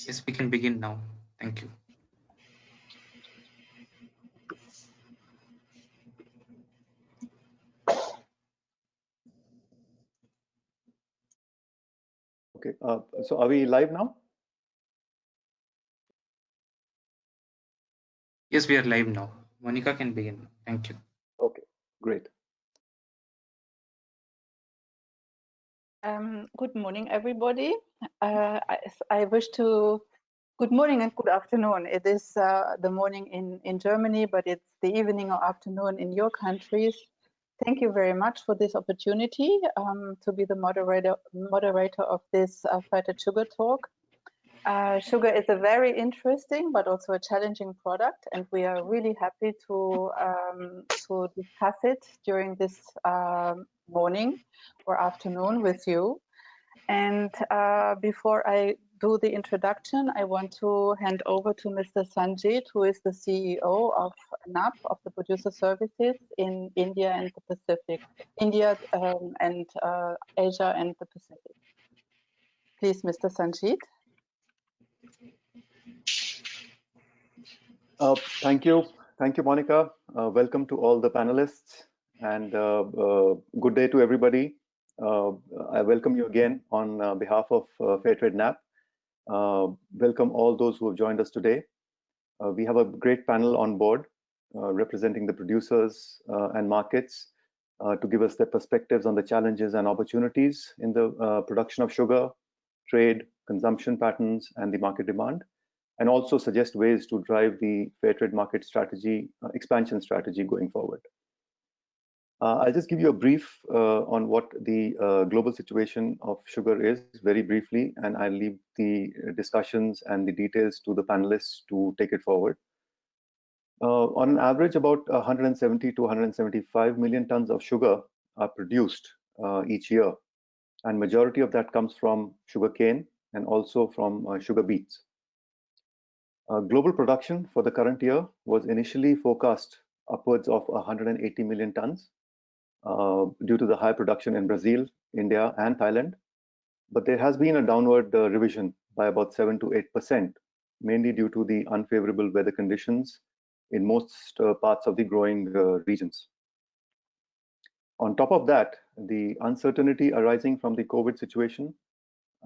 Yes, we can begin now. Thank you. Okay, so are we live now? Yes, we are live now. Monica can begin. Thank you. Okay, great. Good morning, everybody. I wish to good morning and good afternoon. It is the morning in Germany, but it's the evening or afternoon in your countries. Thank you very much for this opportunity to be the moderator of this Fairtrade Sugar talk. Sugar is a very interesting but also a challenging product, and we are really happy to discuss it during this morning or afternoon with you. And before I do the introduction, I want to hand over to Mr. Sanjit, who is the CEO of NAPP, of the Producer Services in India and the Pacific, India and Asia and the Pacific. Please, Mr. Sanjit. Thank you, Monica. Welcome to all the panelists, and good day to everybody. I welcome you again on behalf of Fairtrade NAPP. Welcome all those who have joined us today. We have a great panel on board representing the producers and markets to give us their perspectives on the challenges and opportunities in the production of sugar, trade, consumption patterns, and the market demand, and also suggest ways to drive the Fairtrade market strategy, expansion strategy going forward. I'll just give you a brief on what the global situation of sugar is very briefly, and I'll leave the discussions and the details to the panelists to take it forward. On average, about 170 to 175 million tons of sugar are produced each year, and majority of that comes from sugarcane and also from sugar beets. Global production for the current year was initially forecast upwards of 180 million tons due to the high production in Brazil, India, and Thailand. But there has been a downward revision by about 7 to 8%, mainly due to the unfavorable weather conditions in most parts of the growing regions. On top of that, the uncertainty arising from the COVID situation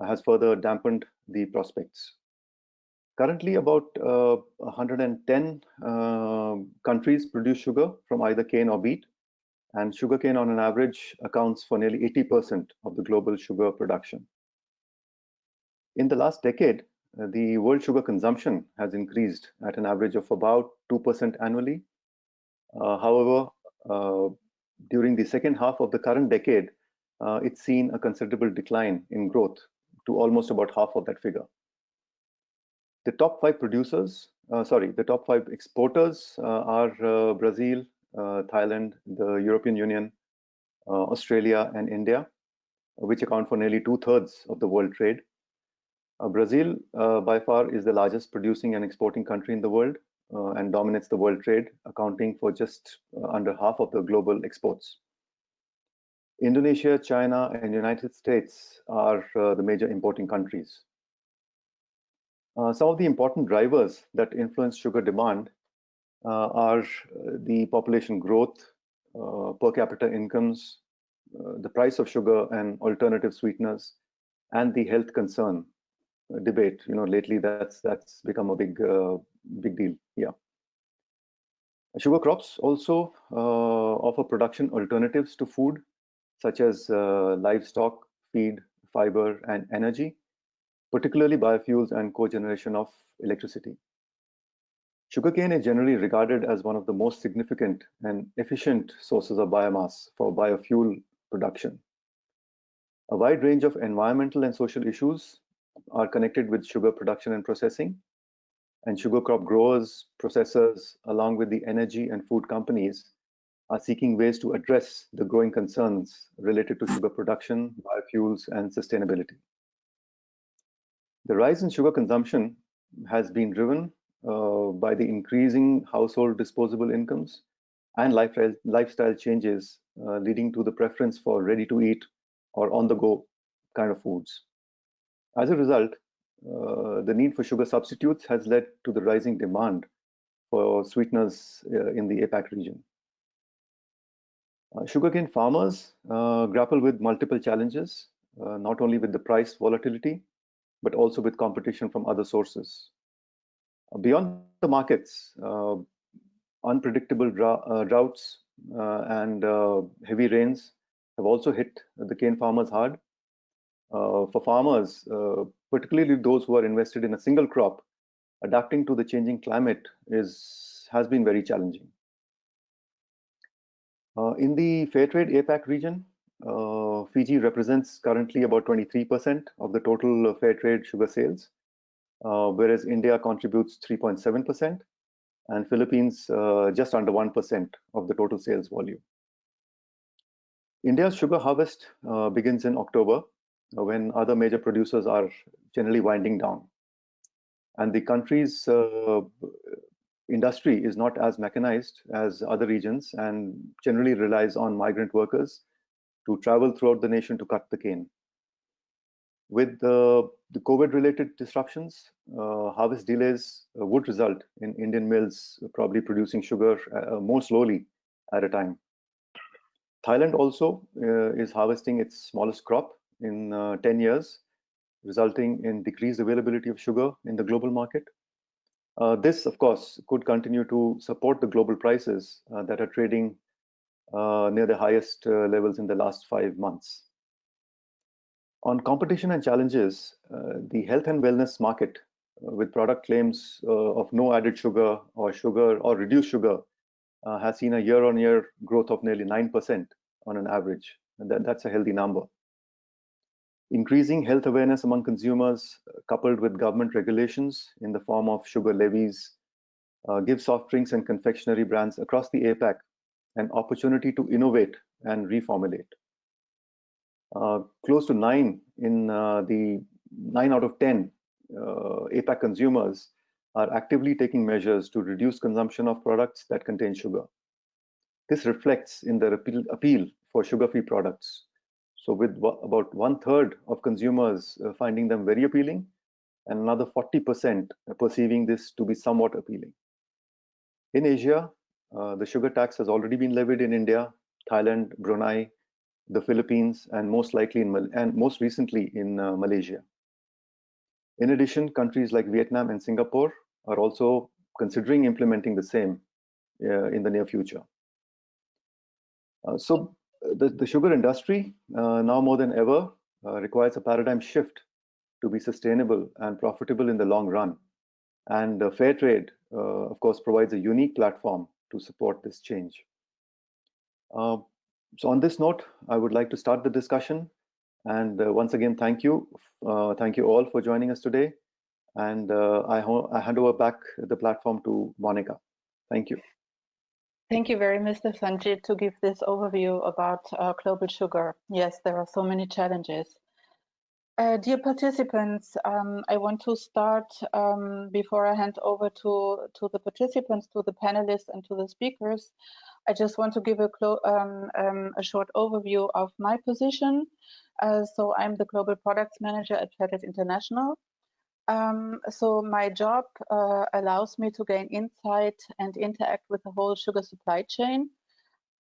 has further dampened the prospects. Currently, about 110 countries produce sugar from either cane or beet, and sugarcane on an average accounts for nearly 80% of the global sugar production. In the last decade, the world sugar consumption has increased at an average of about 2% annually. However, during the second half of the current decade, it's seen a considerable decline in growth to almost about half of that figure. The top five exporters are Brazil, Thailand, the European Union, Australia, and India, which account for nearly 2/3 of the world trade. Brazil, by far, is the largest producing and exporting country in the world and dominates the world trade, accounting for just under half of the global exports. Indonesia, China, and United States are the major importing countries. Some of the important drivers that influence sugar demand are the population growth, per capita incomes, the price of sugar and alternative sweeteners, and the health concern debate. Lately that's become a big deal. Yeah. Sugar crops also offer production alternatives to food, such as livestock, feed, fiber, and energy, particularly biofuels and cogeneration of electricity. Sugarcane is generally regarded as one of the most significant and efficient sources of biomass for biofuel production. A wide range of environmental and social issues are connected with sugar production and processing, and sugar crop growers, processors, along with the energy and food companies are seeking ways to address the growing concerns related to sugar production, biofuels, and sustainability. The rise in sugar consumption has been driven by the increasing household disposable incomes and lifestyle changes leading to the preference for ready-to-eat or on-the-go kind of foods. As a result, the need for sugar substitutes has led to the rising demand for sweeteners in the APAC region. Sugarcane farmers grapple with multiple challenges, not only with the price volatility, but also with competition from other sources. Beyond the markets, unpredictable droughts and heavy rains have also hit the cane farmers hard. For farmers, particularly those who are invested in a single crop, adapting to the changing climate has been very challenging. In the Fairtrade APAC region, Fiji represents currently about 23% of the total Fairtrade sugar sales, whereas India contributes 3.7% and Philippines just under 1% of the total sales volume. India's sugar harvest begins in October, when other major producers are generally winding down. And the country's industry is not as mechanized as other regions and generally relies on migrant workers to travel throughout the nation to cut the cane. With the COVID-related disruptions, harvest delays would result in Indian mills probably producing sugar more slowly at a time. Thailand also is harvesting its smallest crop in 10 years, resulting in decreased availability of sugar in the global market. This, of course, could continue to support the global prices that are trading near the highest levels in the last 5 months. On competition and challenges, the health and wellness market with product claims of no added sugar or reduced sugar has seen a year-on-year growth of nearly 9% on an average, and that's a healthy number. Increasing health awareness among consumers, coupled with government regulations in the form of sugar levies, gives soft drinks and confectionery brands across the APAC an opportunity to innovate and reformulate. Close to 9 out of 10 APAC consumers are actively taking measures to reduce consumption of products that contain sugar. This reflects in the appeal for sugar-free products. So with about 1/3 of consumers finding them very appealing and another 40% perceiving this to be somewhat appealing. In Asia, the sugar tax has already been levied in India, Thailand, Brunei, the Philippines, and most recently in Malaysia. In addition, countries like Vietnam and Singapore are also considering implementing the same in the near future. So the sugar industry now more than ever requires a paradigm shift to be sustainable and profitable in the long run. And Fairtrade, of course, provides a unique platform to support this change. So on this note, I would like to start the discussion. And once again, thank you. Thank you all for joining us today. And I hand over back the platform to Monica. Thank you. Thank you very much, Mr. Sanjit, to give this overview about global sugar. Yes, there are so many challenges. Dear participants, I want to start before I hand over to the participants, to the panelists and to the speakers. I just want to give a short overview of my position. So I'm the Global Products Manager at Fairtrade International. So my job allows me to gain insight and interact with the whole sugar supply chain.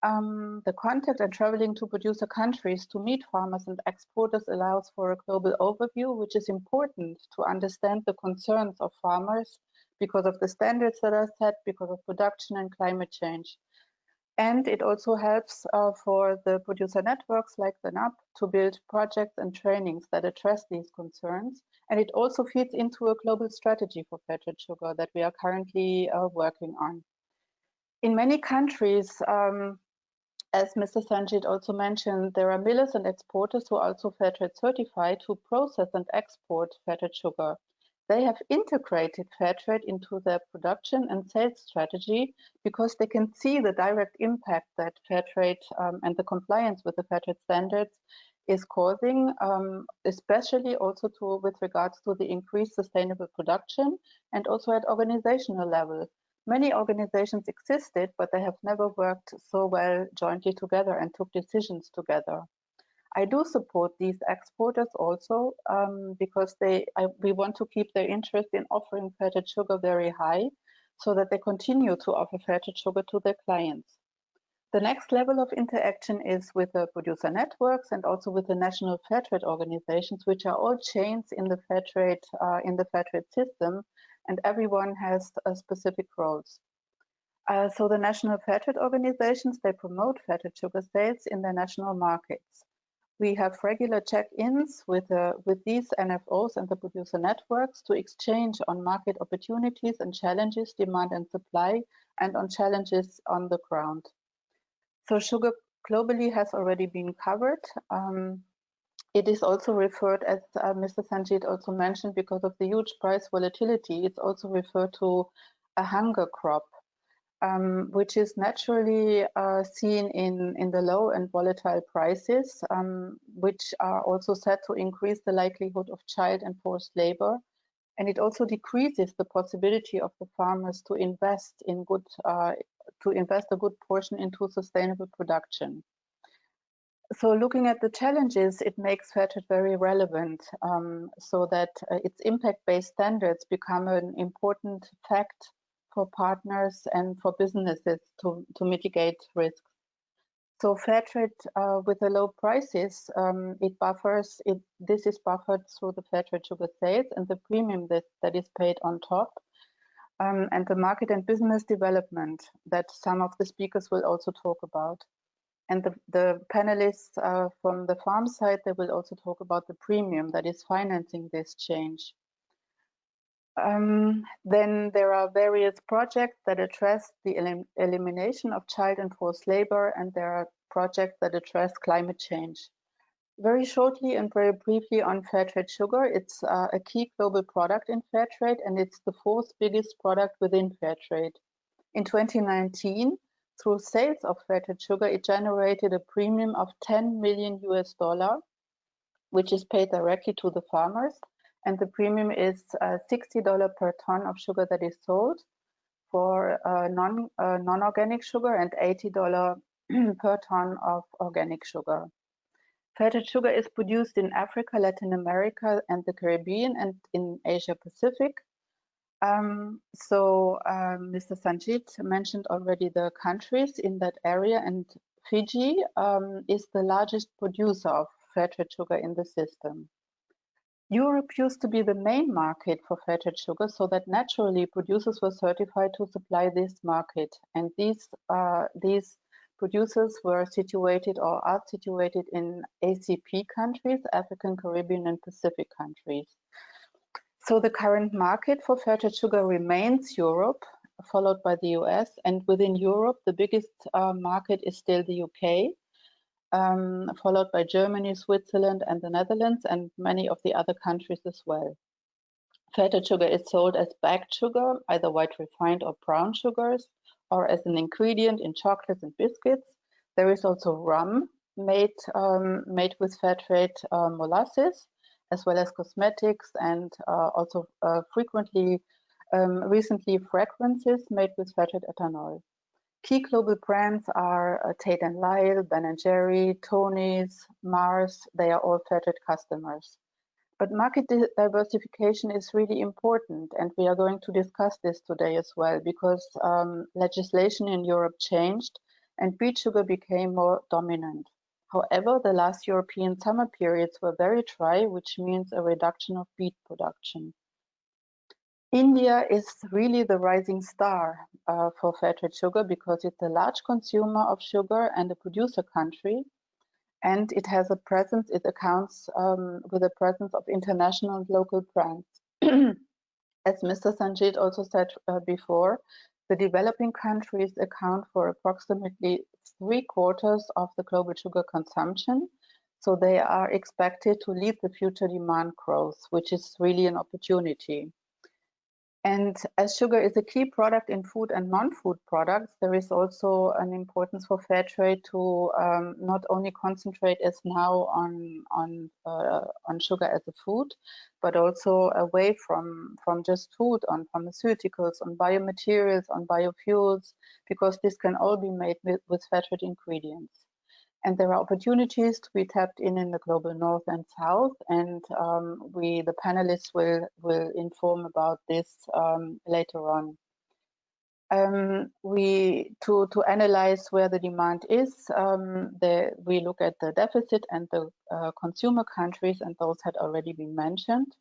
The contact and traveling to producer countries to meet farmers and exporters allows for a global overview, which is important to understand the concerns of farmers because of the standards that are set, because of production and climate change. And it also helps for the producer networks like the NAPP to build projects and trainings that address these concerns. And it also feeds into a global strategy for Fairtrade sugar that we are currently working on. In many countries, as Mr. Sanjit also mentioned, there are millers and exporters who are also Fairtrade certified who process and export Fairtrade sugar. They have integrated Fairtrade into their production and sales strategy because they can see the direct impact that Fairtrade and the compliance with the Fairtrade standards is causing, especially also with regards to the increased sustainable production and also at organizational level. Many organizations existed, but they have never worked so well jointly together and took decisions together. I do support these exporters also because we want to keep their interest in offering Fairtrade sugar very high so that they continue to offer Fairtrade sugar to their clients. The next level of interaction is with the producer networks and also with the national Fairtrade organizations, which are all chains in the Fairtrade system, and everyone has specific roles. So the national Fairtrade organizations, they promote Fairtrade sugar sales in their national markets. We have regular check-ins with these NFOs and the producer networks to exchange on market opportunities and challenges, demand and supply, and on challenges on the ground. So sugar globally has already been covered. It is also referred, as Mr. Sanjit also mentioned, because of the huge price volatility, it's also referred to a hunger crop, which is naturally seen in the low and volatile prices, which are also said to increase the likelihood of child and forced labor. And it also decreases the possibility of the farmers to invest in a good portion into sustainable production. So looking at the challenges, it makes Fairtrade very relevant, so that its impact-based standards become an important fact for partners and for businesses to mitigate risks. So Fairtrade with the low prices, this is buffered through the Fairtrade sugar sales and the premium that is paid on top, and the market and business development that some of the speakers will also talk about. And the panelists from the farm side, they will also talk about the premium that is financing this change. Then there are various projects that address the elimination of child and forced labor, and there are projects that address climate change. Very shortly and very briefly on Fairtrade sugar, it's a key global product in Fairtrade, and it's the fourth biggest product within Fairtrade. In 2019, through sales of Fairtrade sugar, it generated a premium of $10 million, which is paid directly to the farmers. And the premium is $60 per ton of sugar that is sold for non-organic sugar and $80 per ton of organic sugar. Fairtrade sugar is produced in Africa, Latin America, and the Caribbean, and in Asia Pacific. Mr. Sanjit mentioned already the countries in that area, and Fiji is the largest producer of Fairtrade sugar in the system. Europe used to be the main market for Fairtrade sugar, so that naturally producers were certified to supply this market. And these producers were situated or are situated in ACP countries, African, Caribbean, and Pacific countries. So the current market for Fairtrade sugar remains Europe, followed by the US. And within Europe, the biggest market is still the UK. Followed by Germany, Switzerland, and the Netherlands, and many of the other countries as well. Fairtrade sugar is sold as bagged sugar, either white refined or brown sugars, or as an ingredient in chocolates and biscuits. There is also rum made with Fairtrade molasses, as well as cosmetics, and also recently fragrances made with Fairtrade ethanol. Key global brands are Tate & Lyle, Ben & Jerry, Tony's, Mars. They are all Fairtrade customers. But market diversification is really important, and we are going to discuss this today as well, because legislation in Europe changed and beet sugar became more dominant. However, the last European summer periods were very dry, which means a reduction of beet production. India is really the rising star for Fairtrade sugar because it's a large consumer of sugar and a producer country, and it has a presence, it accounts with a presence of international and local brands. As Mr. Sanjit also said before, the developing countries account for approximately 3/4 of the global sugar consumption, so they are expected to lead the future demand growth, which is really an opportunity. And as sugar is a key product in food and non-food products, there is also an importance for Fairtrade to not only concentrate as now on sugar as a food, but also away from just food, on pharmaceuticals, on biomaterials, on biofuels, because this can all be made with Fairtrade ingredients. And there are opportunities to be tapped in the global north and south. And the panelists will inform about this later on. To analyze where the demand is, we look at the deficit and the consumer countries, and those had already been mentioned.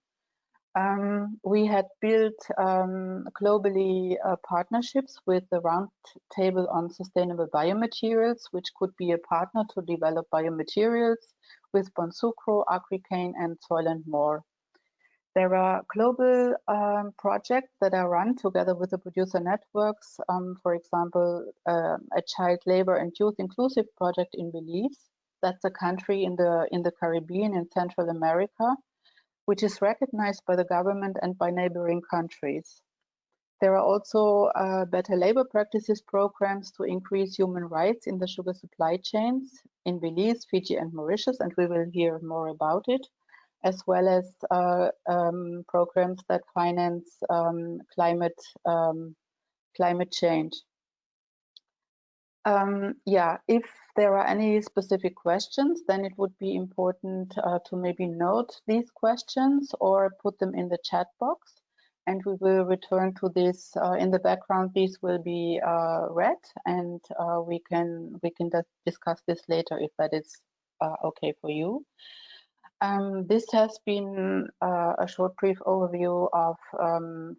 We had built globally partnerships with the Roundtable on Sustainable Biomaterials, which could be a partner to develop biomaterials with Bonsucro, Agricane, and Soil and More. There are global projects that are run together with the producer networks. For example, a child labor and youth inclusive project in Belize. That's a country in the Caribbean and Central America, which is recognized by the government and by neighboring countries. There are also better labor practices programs to increase human rights in the sugar supply chains in Belize, Fiji, and Mauritius, and we will hear more about it, as well as programs that finance climate change. If there are any specific questions, then it would be important to maybe note these questions or put them in the chat box, and we will return to this in the background. These will be read, and we can discuss this later if that is okay for you. This has been a short brief overview of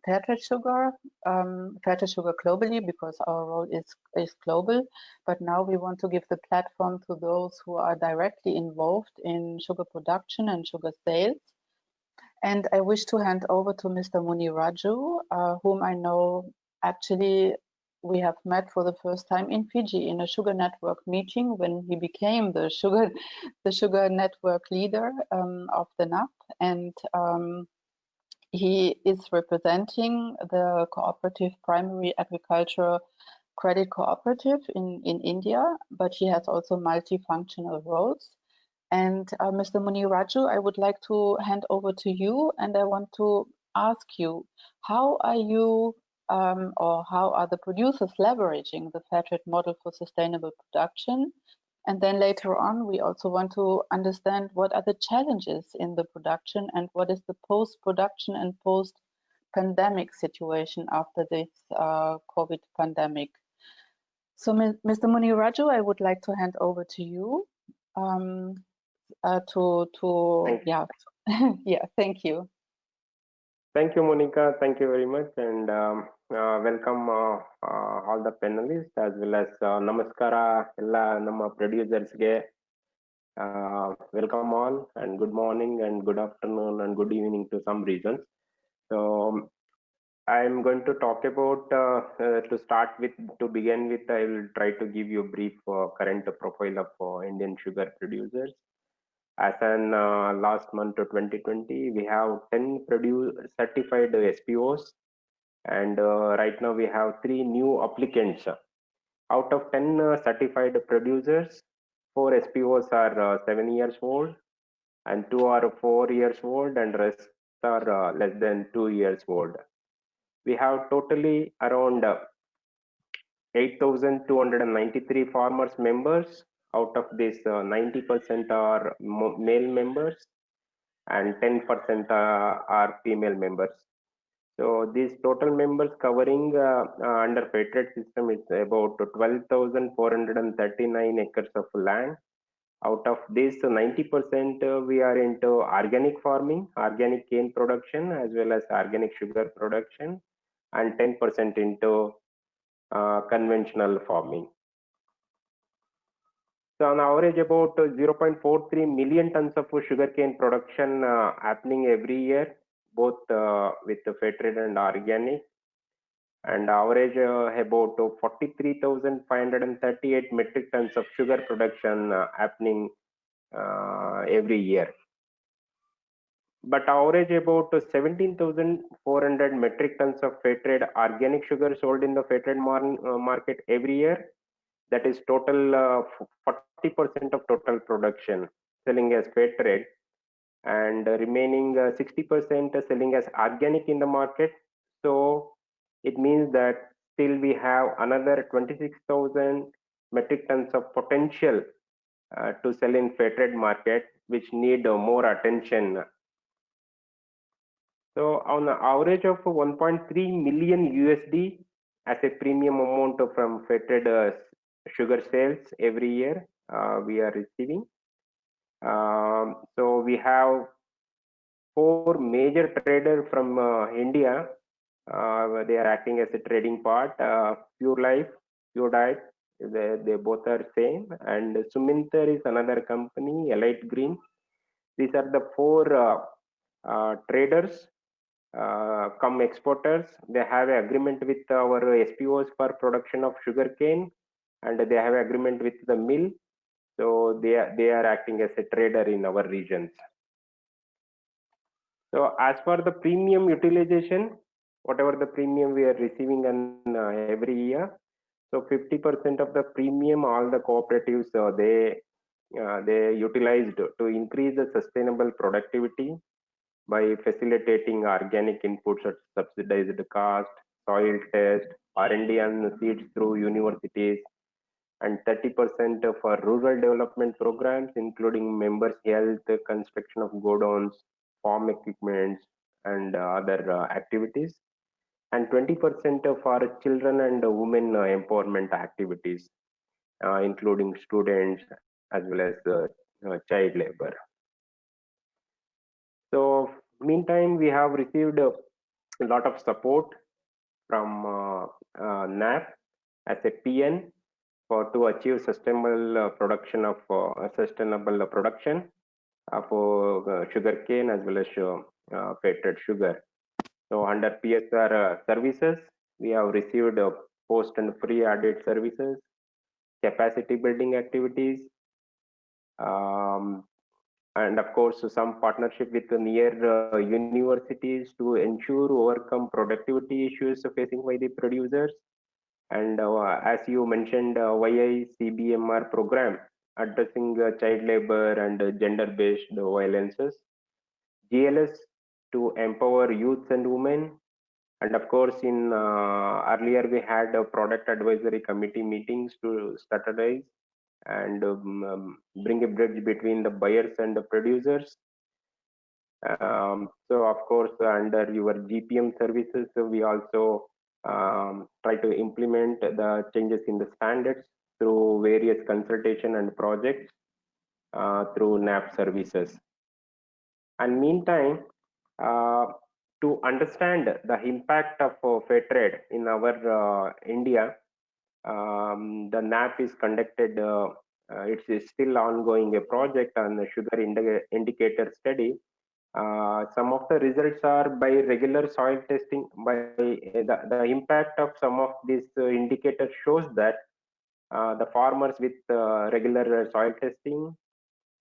Fairtrade Sugar, Fairtrade Sugar globally, because our role is global. But now we want to give the platform to those who are directly involved in sugar production and sugar sales. And I wish to hand over to Mr. Muni Raju, whom I know actually we have met for the first time in Fiji in a sugar network meeting when he became the sugar network leader of the NAPP, and he is representing the cooperative primary agricultural credit cooperative in India, but he has also multifunctional roles. And Mr. Muni Raju, I would like to hand over to you, and I want to ask you, how are you or how are the producers leveraging the Fairtrade model for sustainable production? And then later on, we also want to understand what are the challenges in the production and what is the post-production and post-pandemic situation after this COVID pandemic. So, Mr. Muni Raju, I would like to hand over to you. Thank you. Thank you, Monica. Thank you very much, and welcome all the panelists as well as namaskara ella namma producers ge. Welcome all, and good morning and good afternoon and good evening to some regions. So I'm going to talk about to begin with, I will try to give you a brief current profile of Indian sugar producers. As in last month of 2020, we have 10 certified SPOs, and right now we have 3 new applicants. Out of 10 certified producers, 4 SPOs are 7 years old, and 2 are 4 years old, and rest are less than 2 years old. We have totally around 8,293 farmers members. Out of this, 90% are male members and 10% are female members. So these total members covering under Fairtrade system is about 12,439 acres of land. Out of this, 90% we are into organic farming, organic cane production, as well as organic sugar production, and 10% into conventional farming. So on average, about 0.43 million tons of sugarcane production happening every year, both with the Fairtrade and organic, and average about 43,538 metric tons of sugar production happening every year. But average about 17,400 metric tons of Fairtrade organic sugar sold in the Fairtrade market every year. That is total 40% of total production selling as Fairtrade, and remaining 60% selling as organic in the market. So it means that still we have another 26,000 metric tons of potential to sell in Fairtrade market, which need more attention. So on an average of 1.3 million USD as a premium amount from Fairtrade sugar sales every year we are receiving. So we have 4 major traders from India. They are acting as a trading part. Pure Life, Pure Diet, they both are same. And Suminter is another company, Elite Green. These are the 4 traders come exporters. They have an agreement with our SPOs for production of sugarcane, and they have an agreement with the mill. So they are acting as a trader in our regions. So as for the premium utilization, whatever the premium we are receiving every year, so 50% of the premium all the cooperatives they utilized to increase the sustainable productivity by facilitating organic inputs at subsidized cost, soil test, R&D and seeds through universities, and 30% for rural development programs, including members' health, construction of godowns, farm equipments, and other activities, and 20% for children and women empowerment activities, including students as well as child labor. So, meantime, we have received a lot of support from NAPP as a PN to achieve sustainable sustainable production for sugarcane as well as Fairtrade sugar. So under PSR services, we have received post and free audit services, capacity building activities, and of course some partnership with the near universities to ensure overcome productivity issues facing by the producers. And as you mentioned, YICBMR program addressing child labor and gender-based violences, GLS to empower youth and women, and of course in earlier we had product advisory committee meetings to strategize and bring a bridge between the buyers and the producers. So of course under your GPM services, we also try to implement the changes in the standards through various consultation and projects through NAPP services. And meantime, to understand the impact of Fairtrade in our India, the NAPP is conducted, it's still ongoing a project on the sugar indicator study. Some of the results are by regular soil testing. By the impact of some of these indicators shows that the farmers with regular soil testing,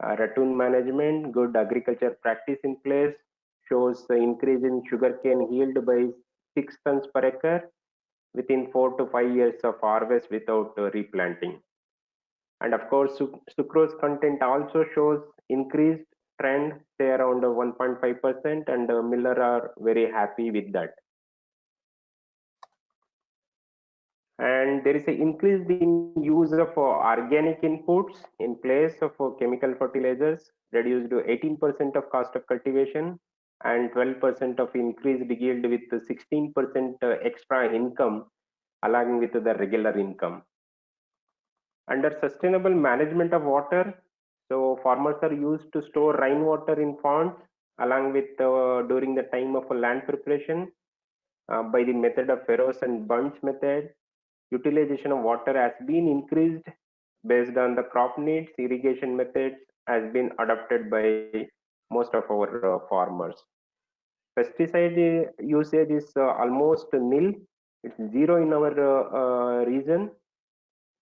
ratoon management, good agriculture practice in place shows the increase in sugarcane yield by 6 tons per acre within 4 to 5 years of harvest without replanting. And of course, sucrose content also shows increased trend, say around 1.5%, and Miller are very happy with that. And there is an increase in use of organic inputs in place of chemical fertilizers, reduced to 18% of cost of cultivation and 12% of increased yield with 16% extra income along with the regular income. Under sustainable management of water, so farmers are used to store rainwater in ponds along with during the time of land preparation by the method of Ferros and Bunch method. Utilization of water has been increased based on the crop needs. Irrigation methods has been adopted by most of our farmers. Pesticide usage is almost nil. It's zero in our region.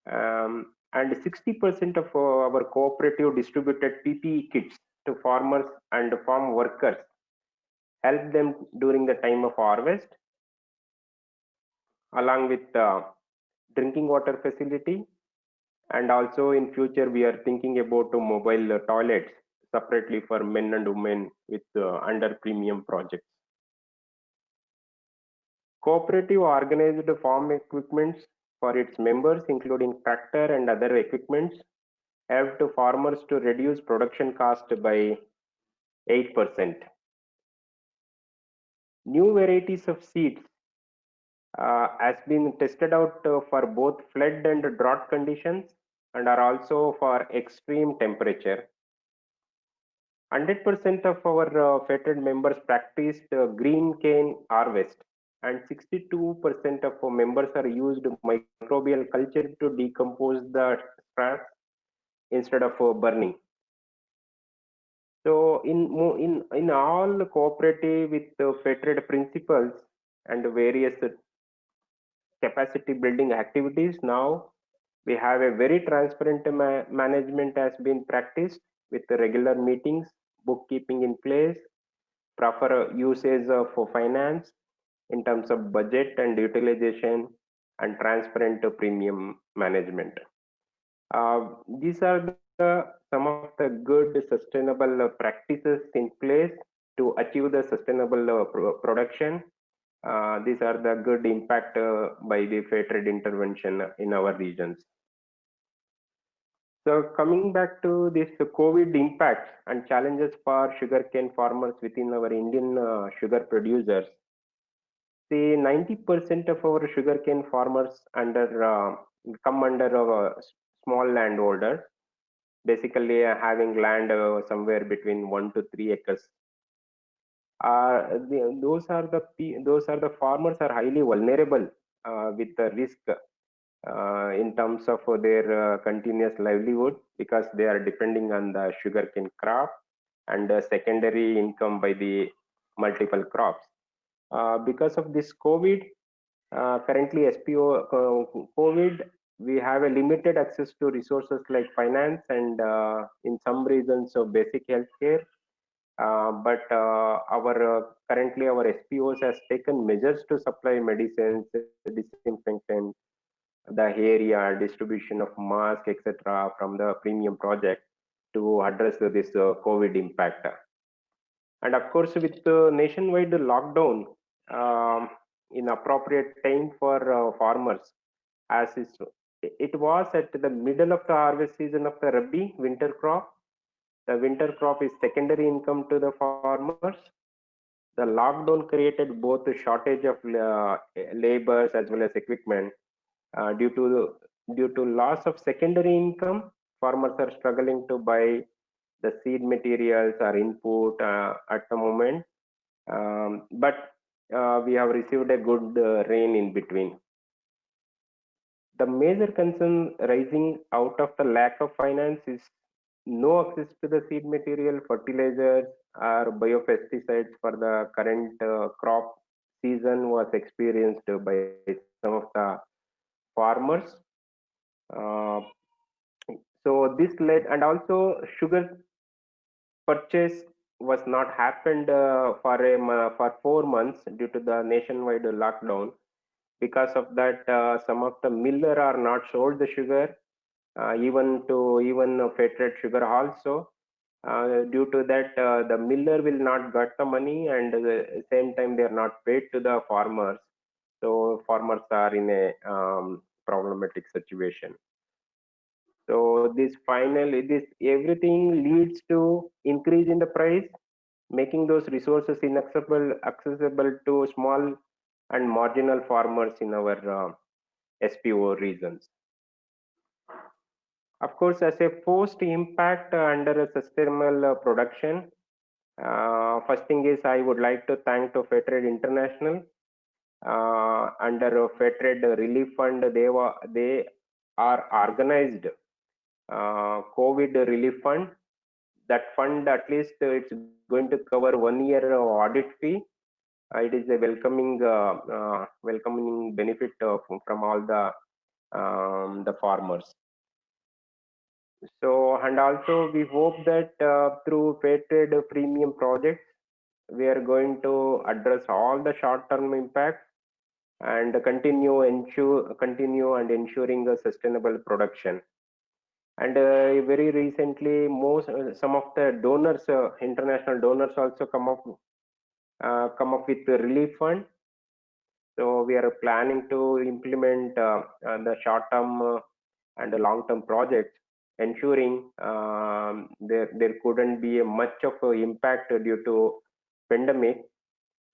And 60% of our cooperative distributed PPE kits to farmers and farm workers, help them during the time of harvest, along with drinking water facility. And also in future we are thinking about mobile toilets separately for men and women with under premium projects. Cooperative organized farm equipments for its members, including tractor and other equipments, helped farmers to reduce production cost by 8%. New varieties of seeds has been tested out for both flood and drought conditions and are also for extreme temperature. 100% of our Fairtrade members practiced green cane harvest, and 62% of our members are used microbial culture to decompose the scraps instead of burning. So in all cooperative with Fairtrade principles and various capacity building activities, now we have a very transparent management has been practiced with the regular meetings, bookkeeping in place, proper usage of finance in terms of budget and utilization, and transparent premium management. These are some of the good sustainable practices in place to achieve the sustainable production. These are the good impact by the Fairtrade intervention in our regions. So coming back to this COVID impact and challenges for sugarcane farmers within our Indian sugar producers. See, 90% of our sugarcane farmers come under a small landholder, basically having land somewhere between 1 to 3 acres. Those are the farmers are highly vulnerable with the risk in terms of their continuous livelihood, because they are depending on the sugarcane crop and secondary income by the multiple crops. Because of this COVID, currently SPO COVID, we have a limited access to resources like finance and in some regions of basic healthcare. But currently our SPOs has taken measures to supply medicines, disinfectant, the area, distribution of mask, etc. from the premium project to address this COVID impact. And of course, with the nationwide lockdown, in appropriate time for farmers, as it was at the middle of the harvest season of the Rabi winter crop. The winter crop is secondary income to the farmers. The lockdown created both a shortage of laborers as well as equipment. Due to loss of secondary income, farmers are struggling to buy the seed materials or input at the moment. But we have received a good rain in between. The major concern rising out of the lack of finance is no access to the seed material, fertilizers, or biopesticides for the current crop season was experienced by some of the farmers. So this led, and also sugar purchase was not happened for 4 months due to the nationwide lockdown. Because of that, some of the miller are not sold the sugar, even Fairtrade Sugar also. Due to that, the miller will not get the money, and at the same time they are not paid to the farmers. So farmers are in a problematic situation. So this everything leads to increase in the price, making those resources accessible to small and marginal farmers in our SPO regions. Of course, as a post impact under a sustainable production, first thing is I would like to thank to Fairtrade International. Under Fairtrade Relief Fund, they are organized COVID Relief Fund. That fund, at least it's going to cover 1 year audit fee. It is a welcoming benefit from all the farmers. So, and also we hope that through Fairtrade premium projects, we are going to address all the short-term impacts and continue and ensuring a sustainable production. And very recently, some of the donors, international donors, also come up with the relief fund. So we are planning to implement the short-term and the long-term projects ensuring there couldn't be a much of an impact due to pandemic.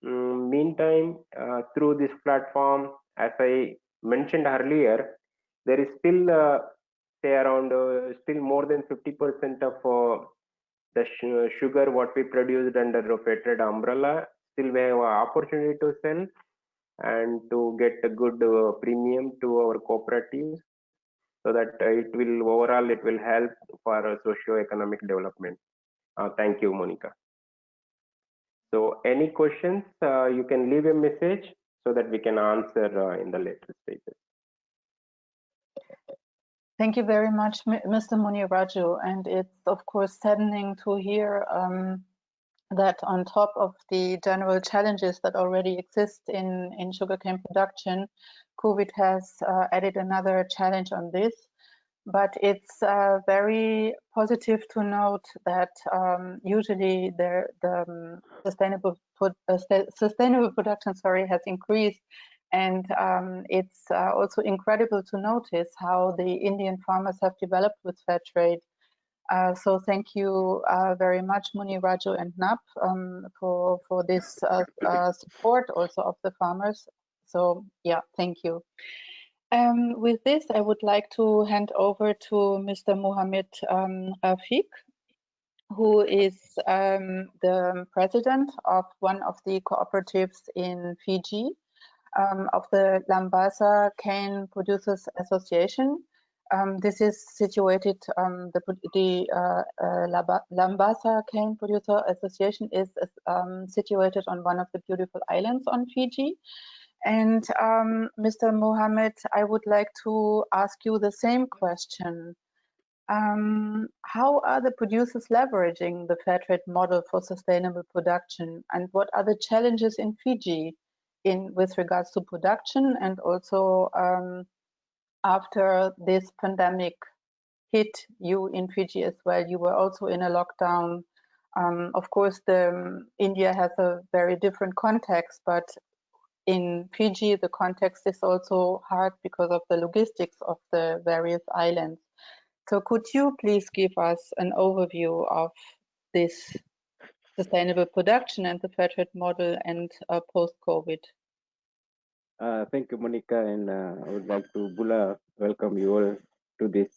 Meantime, through this platform, as I mentioned earlier, there is still say around still more than 50% of the sugar what we produced under the Fairtrade umbrella. Still, we have an opportunity to sell and to get a good premium to our cooperatives, so that it will overall it will help for socio-economic development. Thank you, Monica. So any questions, you can leave a message so that we can answer in the later stages. Thank you very much, Mr. Muniraju. And it's of course saddening to hear that on top of the general challenges that already exist in sugarcane production, COVID has added another challenge on this. But it's very positive to note that usually the sustainable production, has increased, and it's also incredible to notice how the Indian farmers have developed with fair trade. So thank you very much, Muniraju and NAPP, for this support also of the farmers. So yeah, thank you. With this, I would like to hand over to Mr. Mohammed Rafiq, who is the president of one of the cooperatives in Fiji, of the Lambasa Cane Producers Association. This is situated, Lambasa Cane Producer Association is situated on one of the beautiful islands on Fiji. And Mr. Mohammed, I would like to ask you the same question. How are the producers leveraging the Fairtrade model for sustainable production, and what are the challenges in Fiji with regards to production, and also after this pandemic hit you in Fiji as well? You were also in a lockdown. Of course, India has a very different context, but in Fiji, the context is also hard because of the logistics of the various islands. So could you please give us an overview of this sustainable production and the Fairtrade model and post-COVID? Thank you, Monica, and I would like to welcome you all to this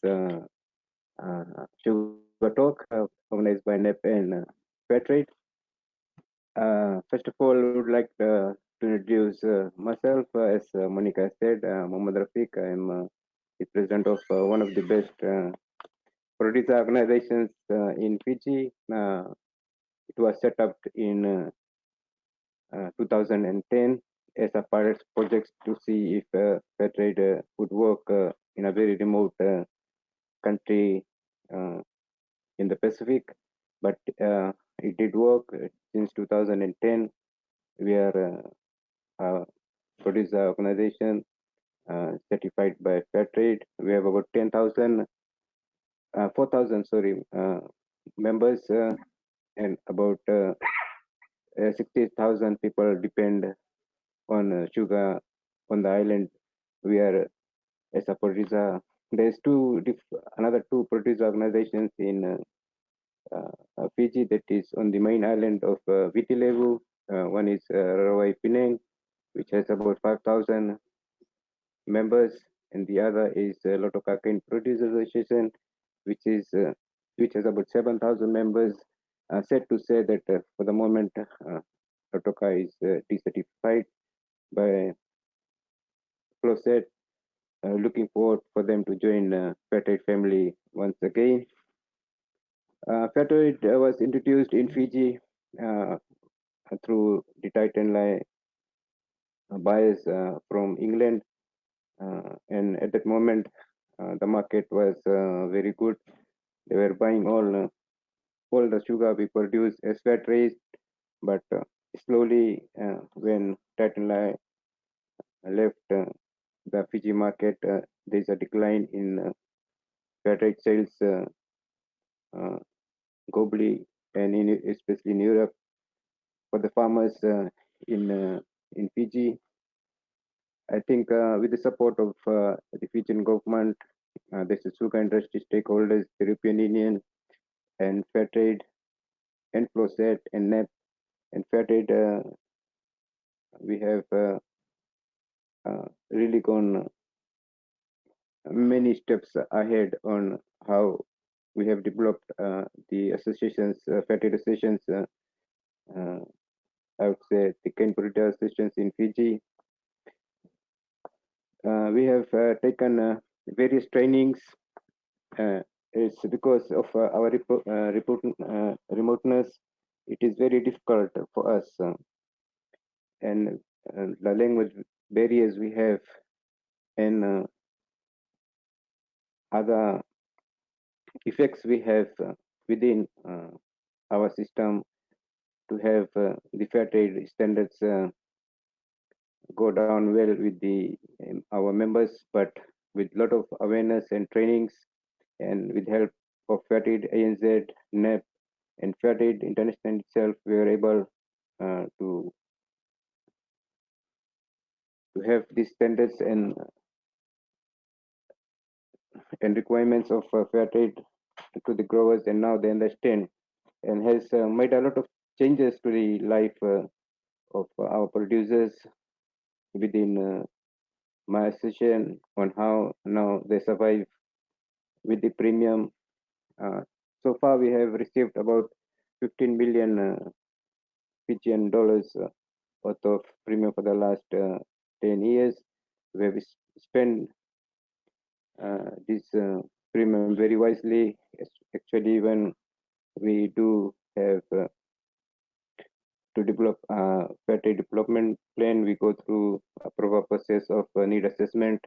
sugar talk organized by NAPP and Fairtrade. First of all, I would like to introduce myself. As Monica said, Mohammed Rafiq. I'm the president of one of the best producer organizations in Fiji. It was set up in 2010 as a pilot project to see if Fairtrade would work in a very remote country in the Pacific. But it did work. Since 2010. We are a producer organization certified by Fairtrade. We have about 4,000 members, and about 60,000 people depend on sugar on the island. We are as a producer. There's another two producer organizations in Fiji, that is on the main island of Vitilevu. One is Rawai Penang, which has about 5,000 members, and the other is Lotoka Cane Producers Association, which has about 7,000 members. Sad to say that for the moment, Lotoka is decertified by Flowset. Looking forward for them to join Fairtrade family once again. Fairtrade was introduced in Fiji through the Titan Line buyers from England, and at that moment the market was very good. They were buying all the sugar we produce as Fairtrade, but slowly when Titan Line left the Fiji market, there's a decline in Fairtrade sales globally, and especially in Europe. For the farmers in Fiji, I think with the support of the Fijian government This is sugar industry stakeholders, the European Union, and Fairtrade, and Flowset, and NAPP, and Fairtrade. We have really gone many steps ahead on how we have developed the associations, Fairtrade associations. I would say the cane producer associations in Fiji. We have taken various trainings. It's because of our remoteness. It is very difficult for us, and the language barriers we have, and other effects we have within our system to have the Fairtrade standards go down well with the our members, but with a lot of awareness and trainings, and with help of Fairtrade ANZ, NAPP, and Fairtrade International itself, we were able to have these standards and requirements of Fairtrade to the growers, and now they understand, and has made a lot of changes to the life of our producers within my association, on how now they survive with the premium. So far, we have received about 15 million Fijian dollars worth of premium for the last 10 years. We have spent this premium very wisely. Actually, when we do have to develop a Fairtrade development plan, we go through a proper process of need assessment,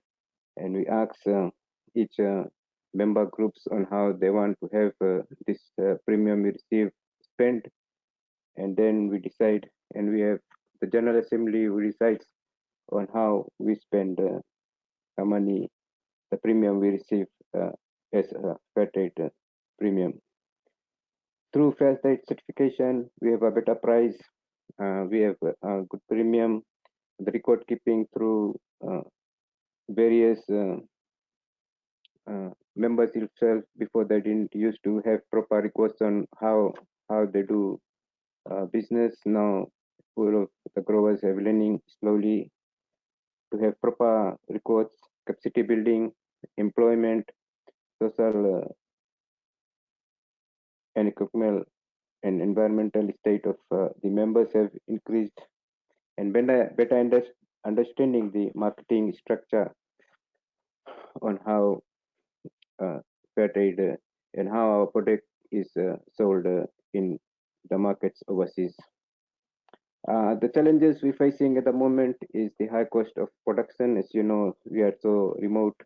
and we ask each member groups on how they want to have this premium we receive spent, and then we decide, and we have the General Assembly who decides on how we spend the money, the premium we receive as a Fairtrade premium. Through Fairtrade certification, we have a better price, we have a good premium, the record keeping through various members itself. Before they didn't used to have proper records on how they do business. Now all of the growers have learning slowly to have proper records, capacity building, employment, social and economic and environmental state of the members have increased, and better understanding the marketing structure on how Fairtrade and how our product is sold in the markets overseas. The challenges we're facing at the moment is the high cost of production. As you know, we are so remote.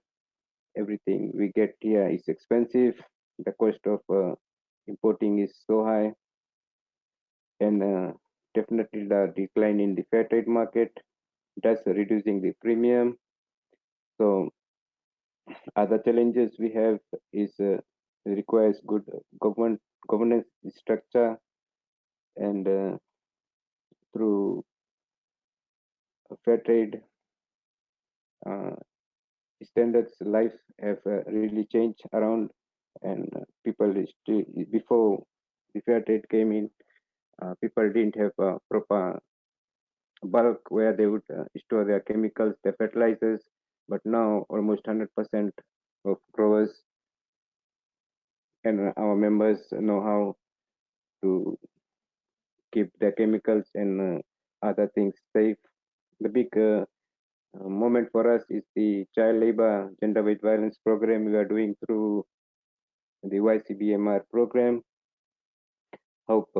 Everything we get here is expensive. The cost of importing is so high, and definitely the decline in the fair trade market, thus reducing the premium. So other challenges we have is requires good governance structure, and through fair trade standards, life have really changed around, and people before the fair trade came in, people didn't have a proper bulk where they would store their chemicals, their fertilizers, but now almost 100% of growers and our members know how to keep their chemicals and other things safe. The big moment for us is the child labor gender based violence program we are doing through the YCBMR program. Hope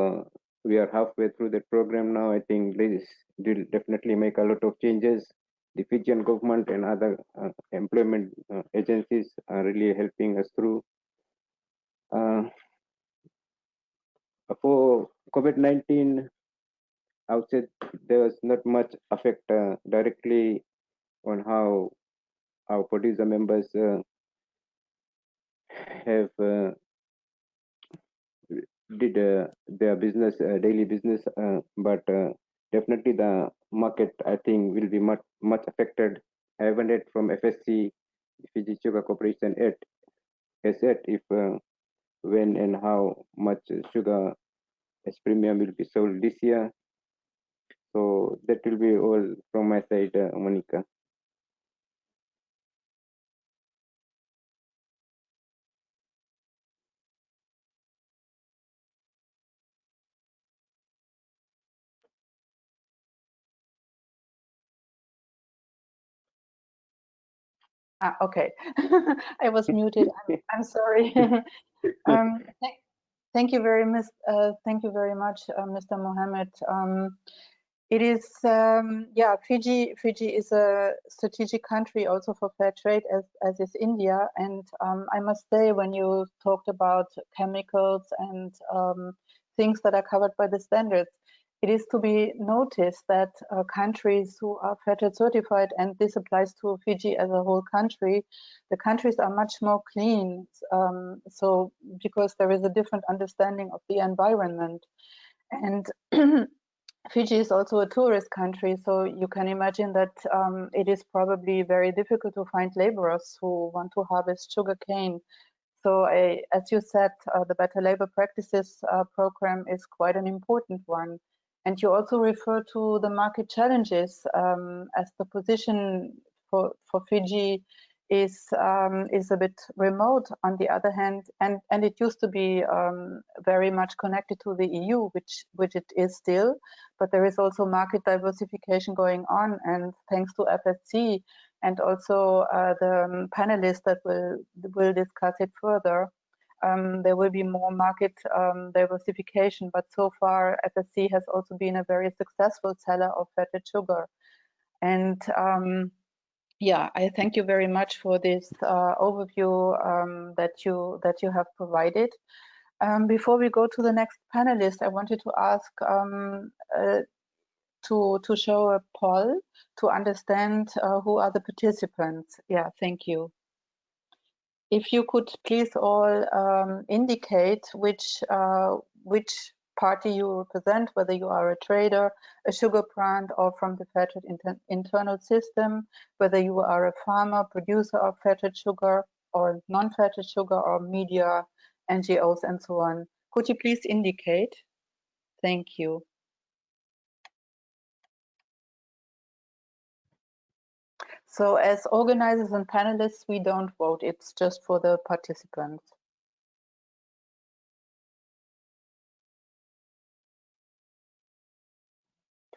we are halfway through that program now. I think this will definitely make a lot of changes. The Fijian government and other employment agencies are really helping us through. For COVID-19, I would say there was not much effect directly on how our producer members have did their business, daily business, but definitely the market, I think, will be much affected. I haven't heard from FSC Fiji Sugar Corporation has said if when and how much sugar as premium will be sold this year. So that will be all from my side, Monica. Okay, I was muted. I'm sorry. um, th thank you very much. Thank you very much, Mr. Mohammed. It is, yeah, Fiji is a strategic country also for fair trade, as is India. And I must say, when you talked about chemicals and things that are covered by the standards, it is to be noticed that countries who are fair trade certified, and this applies to Fiji as a whole country, the countries are much more clean. So because there is a different understanding of the environment. And Fiji is also a tourist country, so you can imagine that it is probably very difficult to find laborers who want to harvest sugarcane. So as you said, the Better Labor Practices program is quite an important one. And you also refer to the market challenges as the position for Fiji is a bit remote on the other hand, and it used to be very much connected to the EU, which it is still, but there is also market diversification going on, and thanks to FSC and also the panelists that will discuss it further, there will be more market diversification, but so far FSC has also been a very successful seller of Fairtrade sugar. And yeah, I thank you very much for this overview that you have provided. Before we go to the next panelist, I wanted to ask to show a poll to understand who are the participants. Yeah, thank you. If you could please all indicate which party you represent, whether you are a trader, a sugar brand, or from the Fairtrade internal system, whether you are a farmer, producer of Fairtrade sugar, or non-Fairtrade sugar, or media, NGOs, and so on. Could you please indicate? Thank you. So as organizers and panelists, we don't vote. It's just for the participants.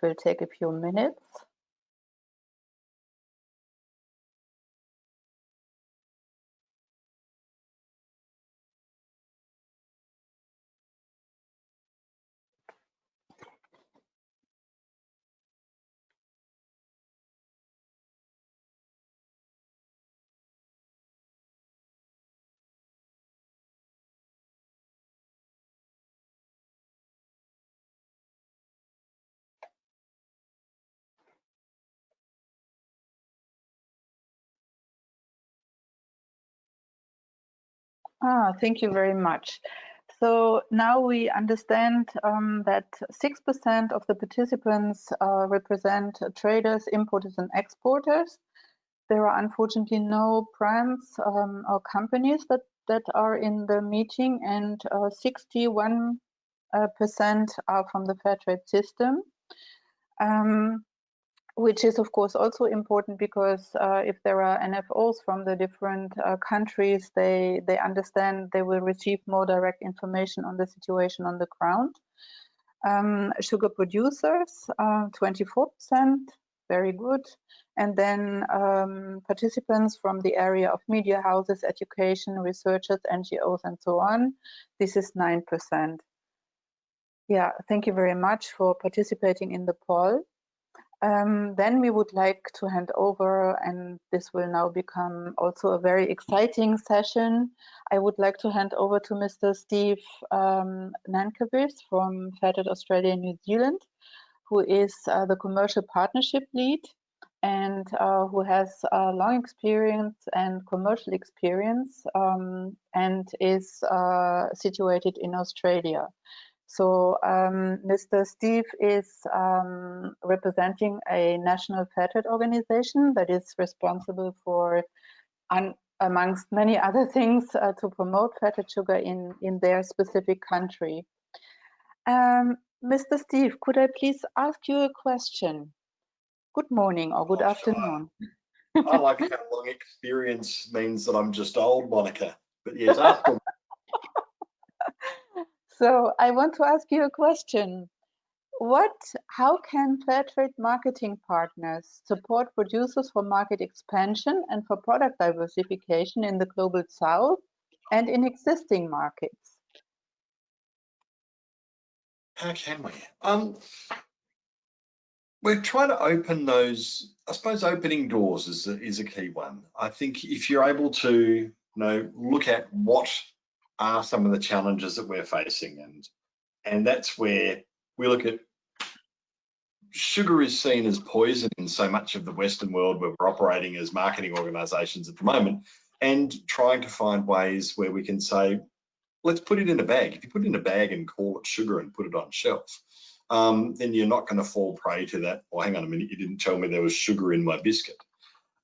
It will take a few minutes. Thank you very much. So now we understand that 6% of the participants represent traders, importers, and exporters. There are unfortunately no brands or companies that are in the meeting, and 61% are from the Fairtrade system. Which is of course also important because if there are NFOs from the different countries, they understand they will receive more direct information on the situation on the ground. Sugar producers, 24%, very good. And then participants from the area of media houses, education, researchers, NGOs, and so on. This is 9%. Yeah, thank you very much for participating in the poll. Then we would like to hand over, and this will now become also a very exciting session. I would like to hand over to Mr. Steve Nankervis from Fairtrade Australia and New Zealand, who is the commercial partnership lead and who has long experience and commercial experience and is situated in Australia. So Mr. Steve is representing a national Fairtrade organization that is responsible for amongst many other things to promote Fairtrade Sugar in their specific country. Mr. Steve, could I please ask you a question? Good morning or good afternoon. I like how long experience means that I'm just old, Monica. But yes, ask them. So I want to ask you a question. How can Fairtrade marketing partners support producers for market expansion and for product diversification in the global south and in existing markets? How can we? We're trying to open those. I suppose opening doors is a key one. I think if you're able to, look at what are some of the challenges that we're facing, and that's where we look at. Sugar is seen as poison in so much of the Western world where we're operating as marketing organisations at the moment, and trying to find ways where we can say, let's put it in a bag. If you put it in a bag and call it sugar and put it on shelf, then you're not going to fall prey to that. Well, hang on a minute, you didn't tell me there was sugar in my biscuit.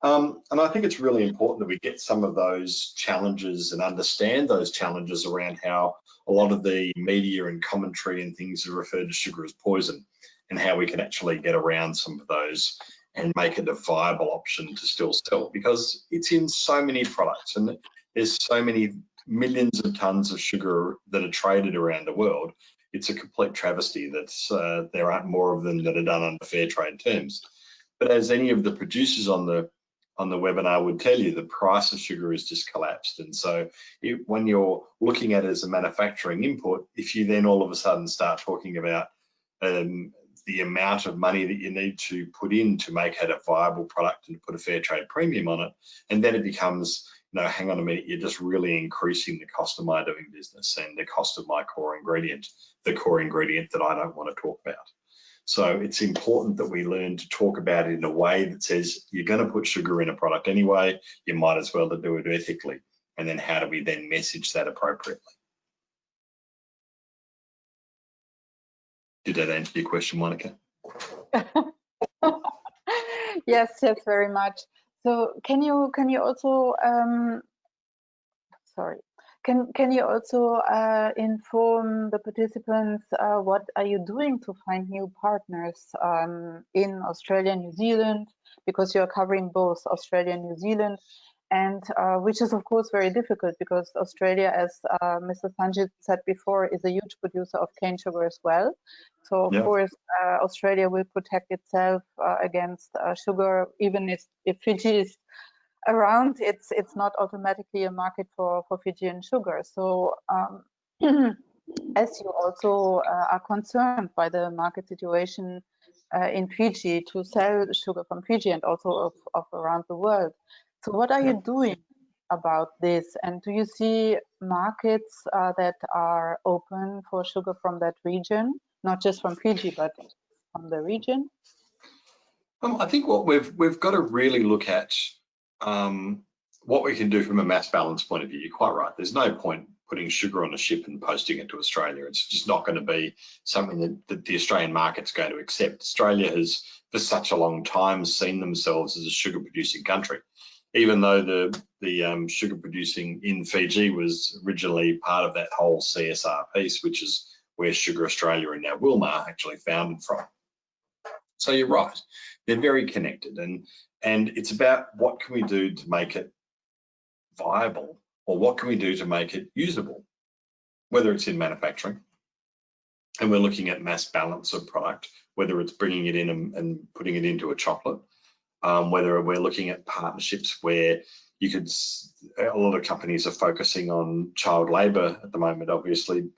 And I think it's really important that we get some of those challenges and understand those challenges around how a lot of the media and commentary and things are referred to sugar as poison, and how we can actually get around some of those and make it a viable option to still sell, because it's in so many products and there's so many millions of tons of sugar that are traded around the world. It's a complete travesty that there aren't more of them that are done under fair trade terms. But as any of the producers on the webinar would tell you, the price of sugar has just collapsed. And so when you're looking at it as a manufacturing input, if you then all of a sudden start talking about the amount of money that you need to put in to make it a viable product and to put a fair trade premium on it, and then it becomes, hang on a minute, you're just really increasing the cost of my doing business and the cost of my core ingredient, the core ingredient that I don't want to talk about. So it's important that we learn to talk about it in a way that says, you're going to put sugar in a product anyway, you might as well do it ethically. And then how do we then message that appropriately? Did that answer your question, Monica? Yes, very much. So can you also can you also inform the participants what are you doing to find new partners in Australia and New Zealand, because you're covering both Australia and New Zealand, and which is of course very difficult because Australia, as Mr. Sanjit said before, is a huge producer of cane sugar as well. So of course Australia will protect itself against sugar, even if Fiji is around, it's not automatically a market for Fijian sugar. So as you also are concerned by the market situation in Fiji to sell sugar from Fiji and also of around the world. So what are you doing about this? And do you see markets that are open for sugar from that region, not just from Fiji, but from the region? I think what we've got to really look at what we can do from a mass balance point of view. You're quite right. There's no point putting sugar on a ship and posting it to Australia. It's just not going to be something that the Australian market's going to accept. Australia has, for such a long time, seen themselves as a sugar producing country. Even though the sugar producing in Fiji was originally part of that whole CSR piece, which is where Sugar Australia and now Wilmar actually founded from. So you're right, they're very connected, and it's about what can we do to make it viable, or what can we do to make it usable, whether it's in manufacturing, and we're looking at mass balance of product, whether it's bringing it in and putting it into a chocolate, whether we're looking at partnerships where you could, a lot of companies are focusing on child labour at the moment, obviously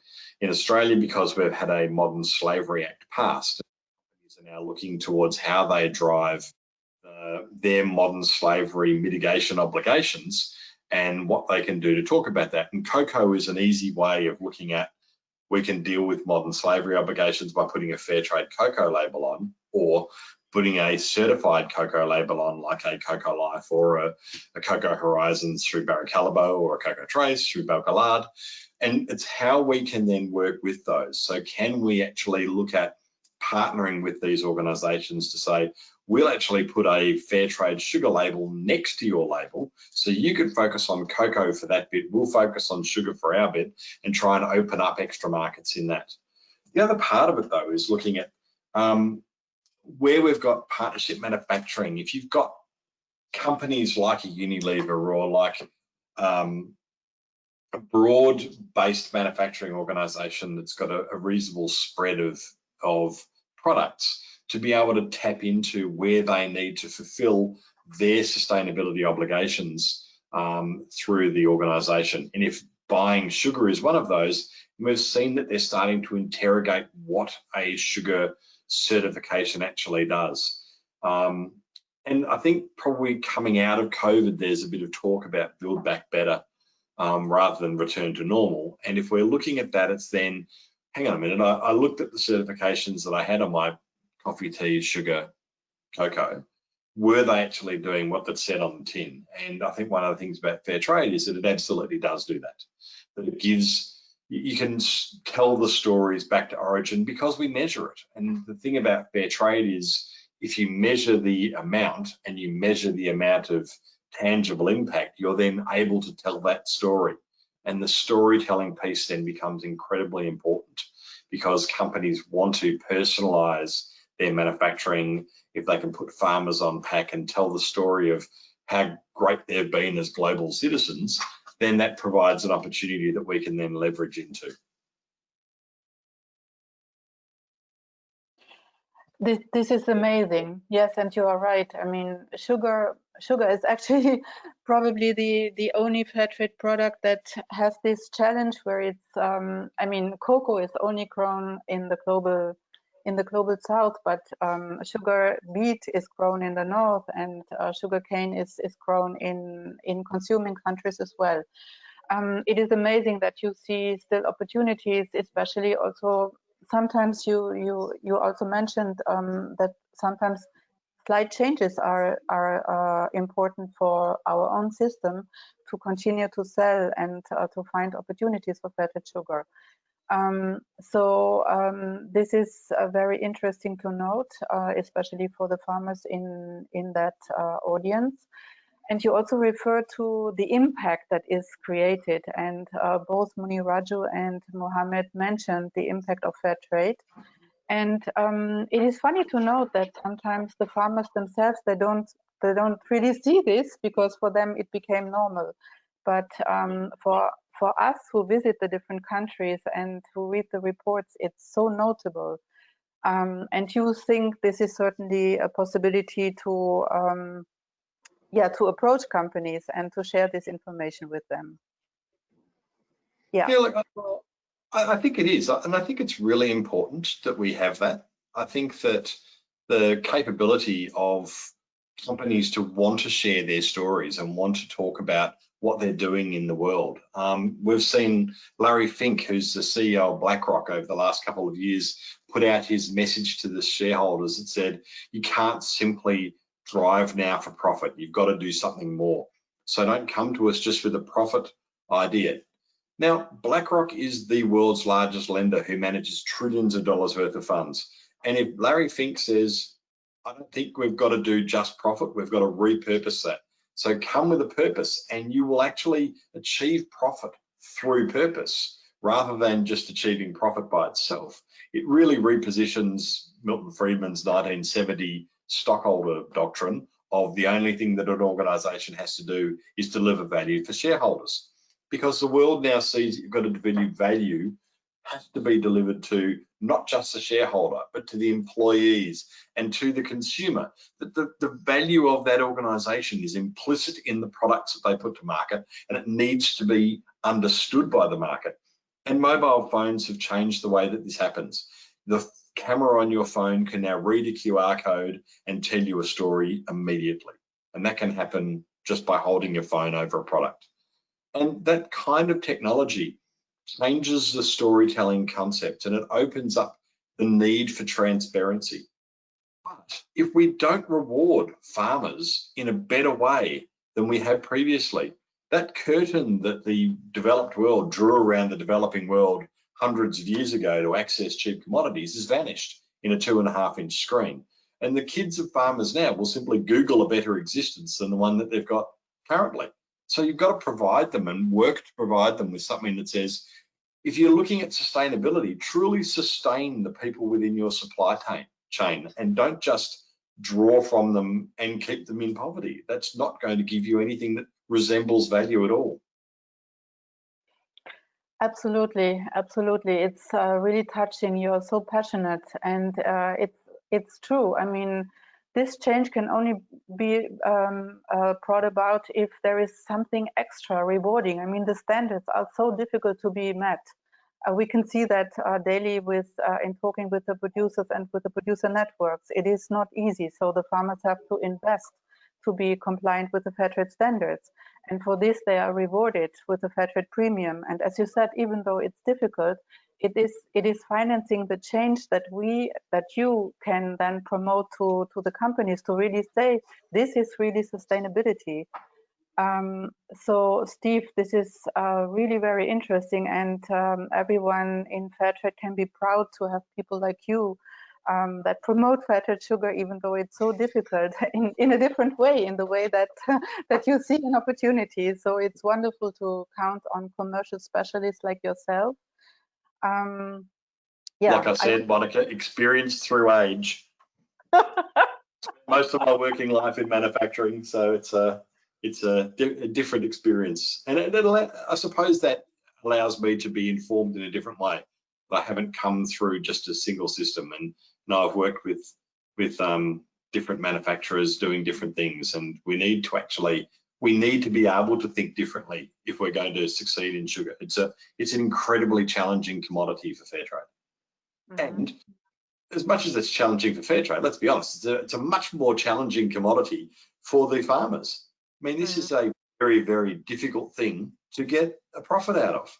in Australia, because we've had a Modern Slavery Act passed. Companies are now looking towards how they drive their modern slavery mitigation obligations and what they can do to talk about that. And cocoa is an easy way of looking at, we can deal with modern slavery obligations by putting a fair trade cocoa label on, or putting a certified cocoa label on, like a Cocoa Life or a Cocoa Horizons through Barry Callebaut, or a Cocoa Trace through Belcalard. And it's how we can then work with those. So can we actually look at partnering with these organisations to say, we'll actually put a Fairtrade sugar label next to your label, so you can focus on cocoa for that bit. We'll focus on sugar for our bit and try and open up extra markets in that. The other part of it, though, is looking at where we've got partnership manufacturing. If you've got companies like a Unilever or like a broad-based manufacturing organisation that's got a reasonable spread of products, to be able to tap into where they need to fulfill their sustainability obligations through the organisation. And if buying sugar is one of those, we've seen that they're starting to interrogate what a sugar certification actually does. And I think probably coming out of COVID, there's a bit of talk about build back better rather than return to normal. And if we're looking at that, it's then, hang on a minute, I looked at the certifications that I had on my coffee, tea, sugar, cocoa. Were they actually doing what that said on the tin? And I think one of the things about fair trade is that it absolutely does do that. That it gives, you can tell the stories back to origin because we measure it. And the thing about fair trade is if you measure the amount and you measure the amount of tangible impact, you're then able to tell that story. And the storytelling piece then becomes incredibly important because companies want to personalize their manufacturing. If they can put farmers on pack and tell the story of how great they've been as global citizens, then that provides an opportunity that we can then leverage into. This is amazing. Yes, and you are right. I mean, sugar is actually probably the only fair trade product that has this challenge where it's I mean, cocoa is only grown in the global south, but sugar beet is grown in the north, and sugarcane is grown in consuming countries as well. It is amazing that you see still opportunities, especially also sometimes you also mentioned that sometimes slight changes are important for our own system to continue to sell and to find opportunities for fair trade sugar. This is very interesting to note, especially for the farmers in that audience. And you also refer to the impact that is created, and both Muni Raju and Mohammed mentioned the impact of fair trade. And it is funny to note that sometimes the farmers themselves, they don't really see this because for them it became normal. But for us who visit the different countries and who read the reports, it's so notable. And you think this is certainly a possibility to approach companies and to share this information with them. Yeah. Yeah, look, I think it is, and I think it's really important that we have that. I think that the capability of companies to want to share their stories and want to talk about what they're doing in the world. We've seen Larry Fink, who's the CEO of BlackRock over the last couple of years, put out his message to the shareholders that said, you can't simply drive now for profit. You've got to do something more. So don't come to us just with a profit idea. Now, BlackRock is the world's largest lender who manages trillions of dollars worth of funds. And if Larry Fink says, I don't think we've got to do just profit, we've got to repurpose that. So come with a purpose and you will actually achieve profit through purpose rather than just achieving profit by itself. It really repositions Milton Friedman's 1970 stockholder doctrine of the only thing that an organization has to do is deliver value for shareholders. Because the world now sees you've got to deliver value has to be delivered to not just the shareholder, but to the employees and to the consumer. That the value of that organization is implicit in the products that they put to market, and it needs to be understood by the market. And mobile phones have changed the way that this happens. The camera on your phone can now read a QR code and tell you a story immediately. And that can happen just by holding your phone over a product. And that kind of technology changes the storytelling concept and it opens up the need for transparency. But if we don't reward farmers in a better way than we have previously, that curtain that the developed world drew around the developing world hundreds of years ago to access cheap commodities has vanished in a 2.5-inch screen. And the kids of farmers now will simply Google a better existence than the one that they've got currently. So you've got to provide them and work to provide them with something that says, if you're looking at sustainability, truly sustain the people within your supply chain and don't just draw from them and keep them in poverty. That's not going to give you anything that resembles value at all. Absolutely, absolutely. It's really touching. You're so passionate, and it's true. I mean, this change can only be brought about if there is something extra rewarding. I mean, the standards are so difficult to be met. We can see that daily with in talking with the producers and with the producer networks. It is not easy, so the farmers have to invest to be compliant with the Fairtrade standards. And for this, they are rewarded with the Fairtrade premium. And as you said, even though it's difficult, it is financing the change that you can then promote to the companies to really say, this is really sustainability. So Steve, this is really very interesting, and everyone in Fairtrade can be proud to have people like you that promote Fairtrade sugar, even though it's so difficult in a different way, in the way that that you see an opportunity. So it's wonderful to count on commercial specialists like yourself. Yeah, like I said, Monica, experience through age. Most of my working life in manufacturing, so it's a different experience, and I suppose that allows me to be informed in a different way. I haven't come through just a single system, and I've worked with different manufacturers doing different things, and we need to be able to think differently if we're going to succeed in sugar. It's an incredibly challenging commodity for Fairtrade. And as much as it's challenging for Fairtrade, let's be honest, it's a much more challenging commodity for the farmers. I mean, this is a very, very difficult thing to get a profit out of.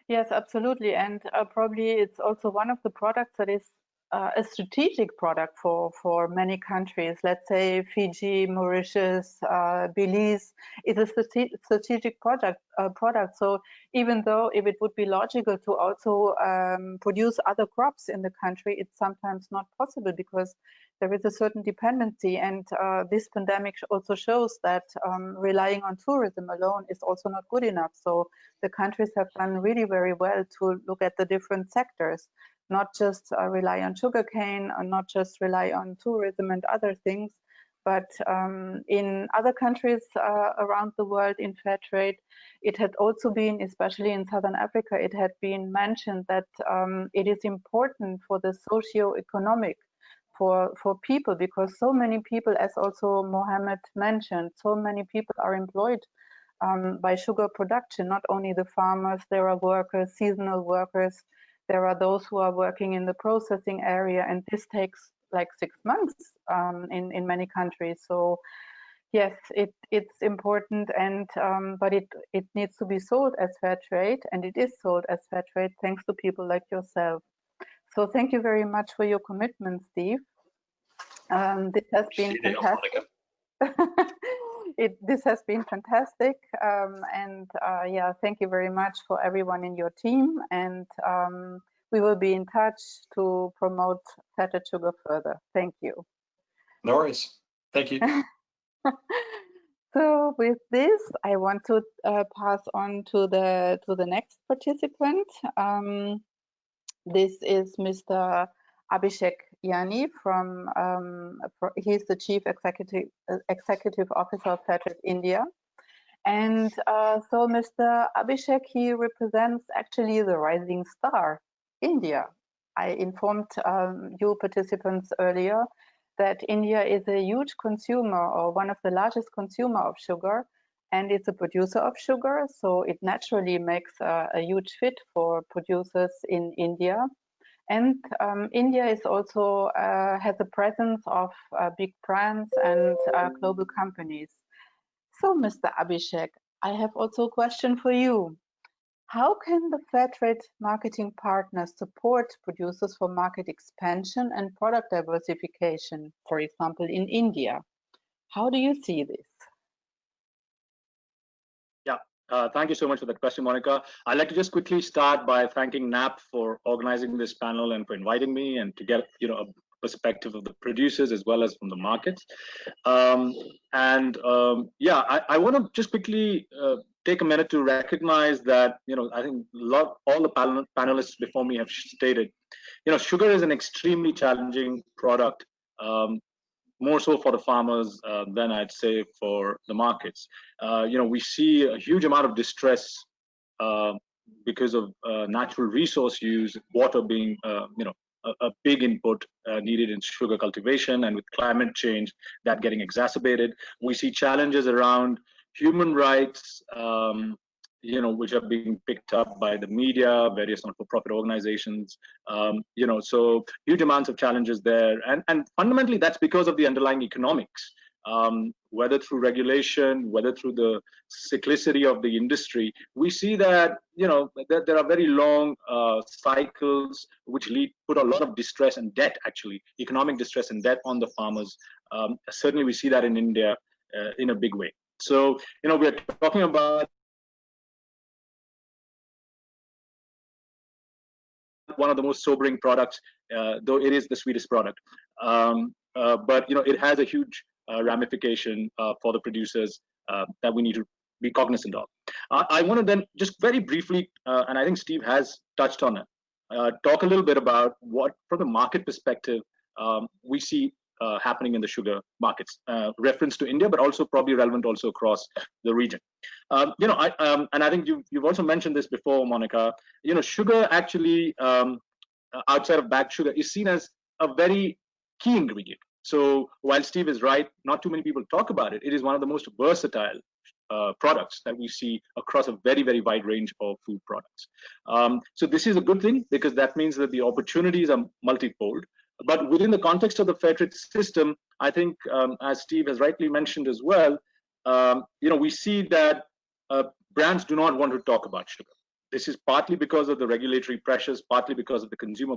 Yes, absolutely. And probably it's also one of the products that is a strategic product for many countries. Let's say Fiji, Mauritius, Belize is a strategic product. So even though if it would be logical to also produce other crops in the country, it's sometimes not possible because there is a certain dependency. And this pandemic also shows that relying on tourism alone is also not good enough. So the countries have done really very well to look at the different sectors, not just rely on sugarcane, or not just rely on tourism and other things, but in other countries around the world in Fairtrade, it had also been, especially in Southern Africa, it had been mentioned that it is important for the socio-economic for people, because so many people, as also Mohammed mentioned, so many people are employed by sugar production, not only the farmers, there are workers, seasonal workers, there are those who are working in the processing area, and this takes like 6 months in many countries. So yes, it's important, and but it needs to be sold as Fairtrade, and it is sold as Fairtrade thanks to people like yourself. So thank you very much for your commitment, Steve. This has been fantastic. This has been fantastic, and yeah, thank you very much for everyone in your team, and we will be in touch to promote Fairtrade sugar further. Thank you. No worries. Thank you. So with this, I want to pass on to the next participant. This is Mr. Abhishek Yani from, he's the Chief Executive Officer of Fairtrade India. And so Mr. Abhishek, he represents actually the rising star, India. I informed you participants earlier that India is a huge consumer, or one of the largest consumer of sugar, and it's a producer of sugar, so it naturally makes a huge fit for producers in India. And India is also has a presence of big brands and global companies. So, Mr. Abhishek, I have also a question for you. How can the Fairtrade marketing partners support producers for market expansion and product diversification, for example, in India? How do you see this? Yeah, Thank you so much for that question, Monica. I'd like to just quickly start by thanking NAPP for organizing this panel and for inviting me and to get a perspective of the producers as well as from the markets. Yeah, I want to just quickly take a minute to recognize that I think all the panelists before me have stated, sugar is an extremely challenging product. More so for the farmers than I'd say for the markets. We see a huge amount of distress because of natural resource use, water being, a big input needed in sugar cultivation, and with climate change, that getting exacerbated. We see challenges around human rights, which are being picked up by the media, various not-for-profit organizations. So huge amounts of challenges there, and fundamentally that's because of the underlying economics. Whether through regulation, whether through the cyclicity of the industry, we see that that there are very long cycles which put a lot of distress and debt, actually economic distress and debt, on the farmers. Certainly we see that in India in a big way. So we're talking about one of the most sobering products, though it is the sweetest product. But it has a huge ramification for the producers that we need to be cognizant of. I want to then just very briefly, and I think Steve has touched on it, talk a little bit about what, from the market perspective, we see happening in the sugar markets. Reference to India, but also probably relevant also across the region. And I think you've also mentioned this before, Monica. Sugar actually, outside of bagged sugar, is seen as a very key ingredient. So while Steve is right, not too many people talk about it. It is one of the most versatile products that we see across a very, very wide range of food products. So this is a good thing, because that means that the opportunities are multifold. But within the context of the Fairtrade system, I think, as Steve has rightly mentioned as well, we see that brands do not want to talk about sugar. This is partly because of the regulatory pressures, partly because of the consumer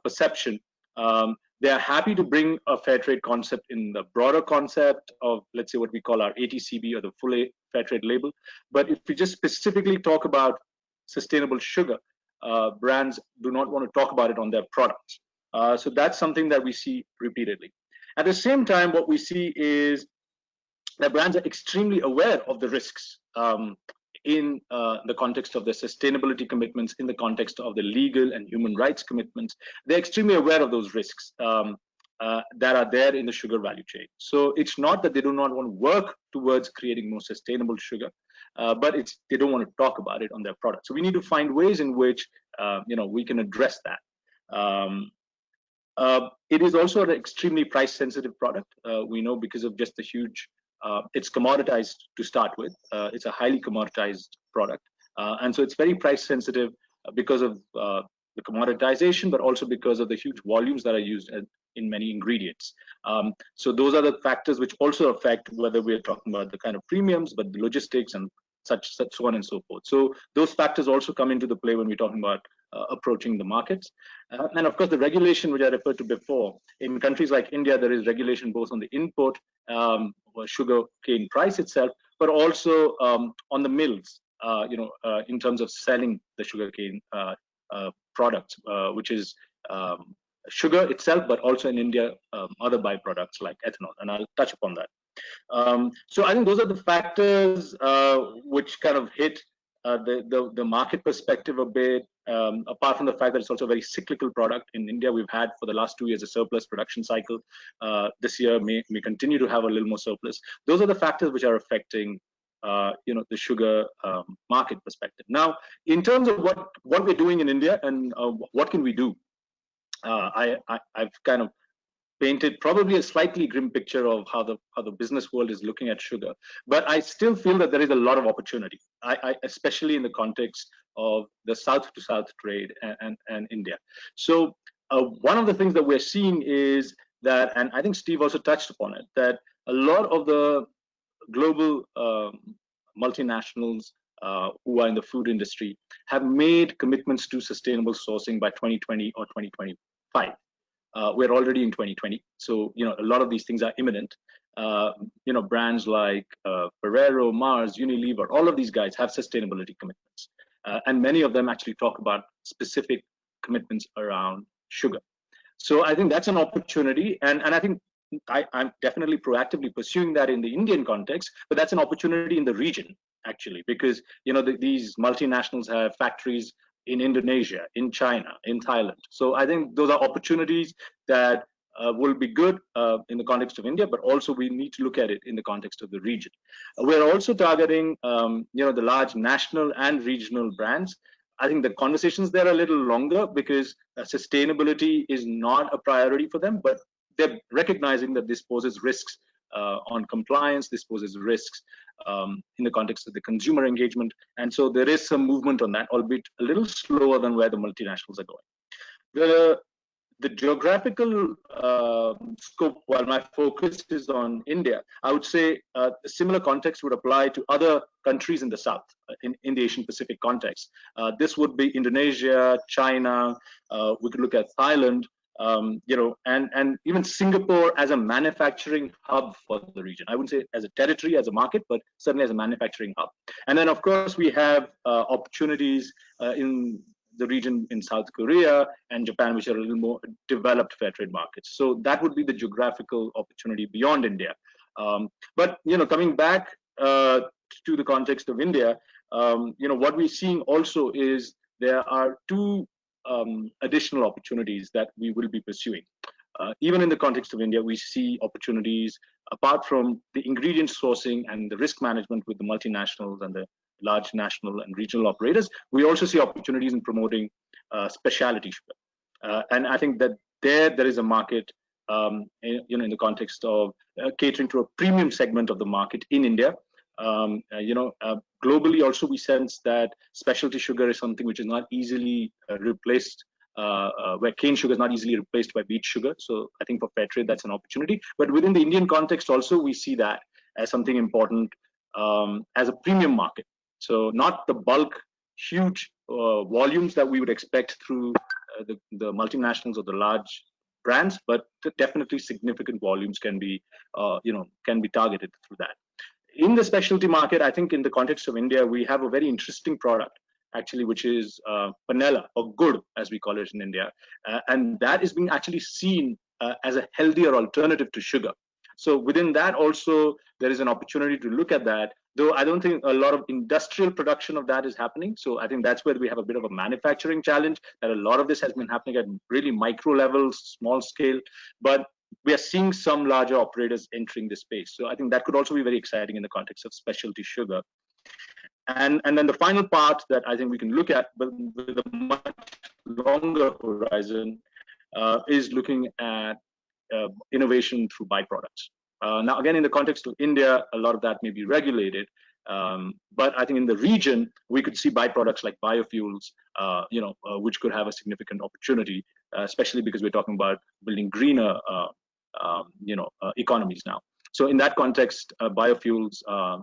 perception. They are happy to bring a fair trade concept in the broader concept of, let's say, what we call our ATCB, or the full fair trade label. But if we just specifically talk about sustainable sugar, brands do not want to talk about it on their products. So that's something that we see repeatedly. At the same time, what we see is that brands are extremely aware of the risks in the context of their sustainability commitments, in the context of the legal and human rights commitments. They're extremely aware of those risks that are there in the sugar value chain. So it's not that they do not want to work towards creating more sustainable sugar, but they don't want to talk about it on their product. So we need to find ways in which we can address that. It is also an extremely price-sensitive product. We know, because of just the huge, it's commoditized to start with. It's a highly commoditized product, and so it's very price-sensitive because of the commoditization, but also because of the huge volumes that are used in many ingredients. So those are the factors which also affect whether we're talking about the kind of premiums, but the logistics and such so on and so forth. So those factors also come into the play when we're talking about approaching the markets. And of course, the regulation which I referred to before, in countries like India, there is regulation both on the input, sugar cane price itself, but also on the mills, in terms of selling the sugar cane products, which is sugar itself, but also in India, other byproducts like ethanol, and I'll touch upon that. So I think those are the factors which kind of hit the market perspective a bit, apart from the fact that it's also a very cyclical product. In India, we've had for the last 2 years a surplus production cycle. This year may continue to have a little more surplus. Those are the factors which are affecting the sugar market perspective. Now, in terms of what we're doing in India and what can we do, I've kind of painted probably a slightly grim picture of how the business world is looking at sugar, but I still feel that there is a lot of opportunity, especially in the context of the south to south trade and India. So one of the things that we're seeing is that, and I think Steve also touched upon it, that a lot of the global multinationals who are in the food industry have made commitments to sustainable sourcing by 2020 or 2025. We're already in 2020, so a lot of these things are imminent. brands like Ferrero, Mars, Unilever, all of these guys have sustainability commitments. And many of them actually talk about specific commitments around sugar. So I think that's an opportunity. And I think I'm definitely proactively pursuing that in the Indian context, but that's an opportunity in the region, actually, because these multinationals have factories in Indonesia, in China, in Thailand. So I think those are opportunities that will be good in the context of India, but also we need to look at it in the context of the region. We're also targeting, the large national and regional brands. I think the conversations there are a little longer because sustainability is not a priority for them, but they're recognizing that this poses risks on compliance, this poses risks in the context of the consumer engagement. And so there is some movement on that, albeit a little slower than where the multinationals are going. The geographical scope, while my focus is on India, I would say a similar context would apply to other countries in the South, in the Asian Pacific context. This would be Indonesia, China, we could look at Thailand, and even Singapore as a manufacturing hub for the region. I wouldn't say as a territory, as a market, but certainly as a manufacturing hub. And then, of course, we have opportunities in the region in South Korea and Japan, which are a little more developed fair trade markets. So that would be the geographical opportunity beyond India. But coming back to the context of India, what we're seeing also is there are two additional opportunities that we will be pursuing. Even in the context of India, we see opportunities apart from the ingredient sourcing and the risk management with the multinationals and the large national and regional operators. We also see opportunities in promoting specialty sugar. And I think that there is a market, in the context of catering to a premium segment of the market in India. Globally also we sense that specialty sugar is something which is not easily replaced, where cane sugar is not easily replaced by beet sugar. So I think for fair trade, that's an opportunity. But within the Indian context also, we see that as something important as a premium market. So not the bulk, huge volumes that we would expect through the multinationals or the large brands, but definitely significant volumes can be targeted through that. In the specialty market, I think in the context of India, we have a very interesting product, actually, which is panela, or gur, as we call it in India. And that is being actually seen as a healthier alternative to sugar. So within that also, there is an opportunity to look at that, though I don't think a lot of industrial production of that is happening. So I think that's where we have a bit of a manufacturing challenge, that a lot of this has been happening at really micro levels, small scale, but we are seeing some larger operators entering this space. So I think that could also be very exciting in the context of specialty sugar. And then the final part that I think we can look at, but with a much longer horizon, is looking at innovation through byproducts. Now, again, in the context of India, a lot of that may be regulated, but I think in the region, we could see byproducts like biofuels, which could have a significant opportunity, especially because we're talking about building greener, economies now. So in that context, biofuels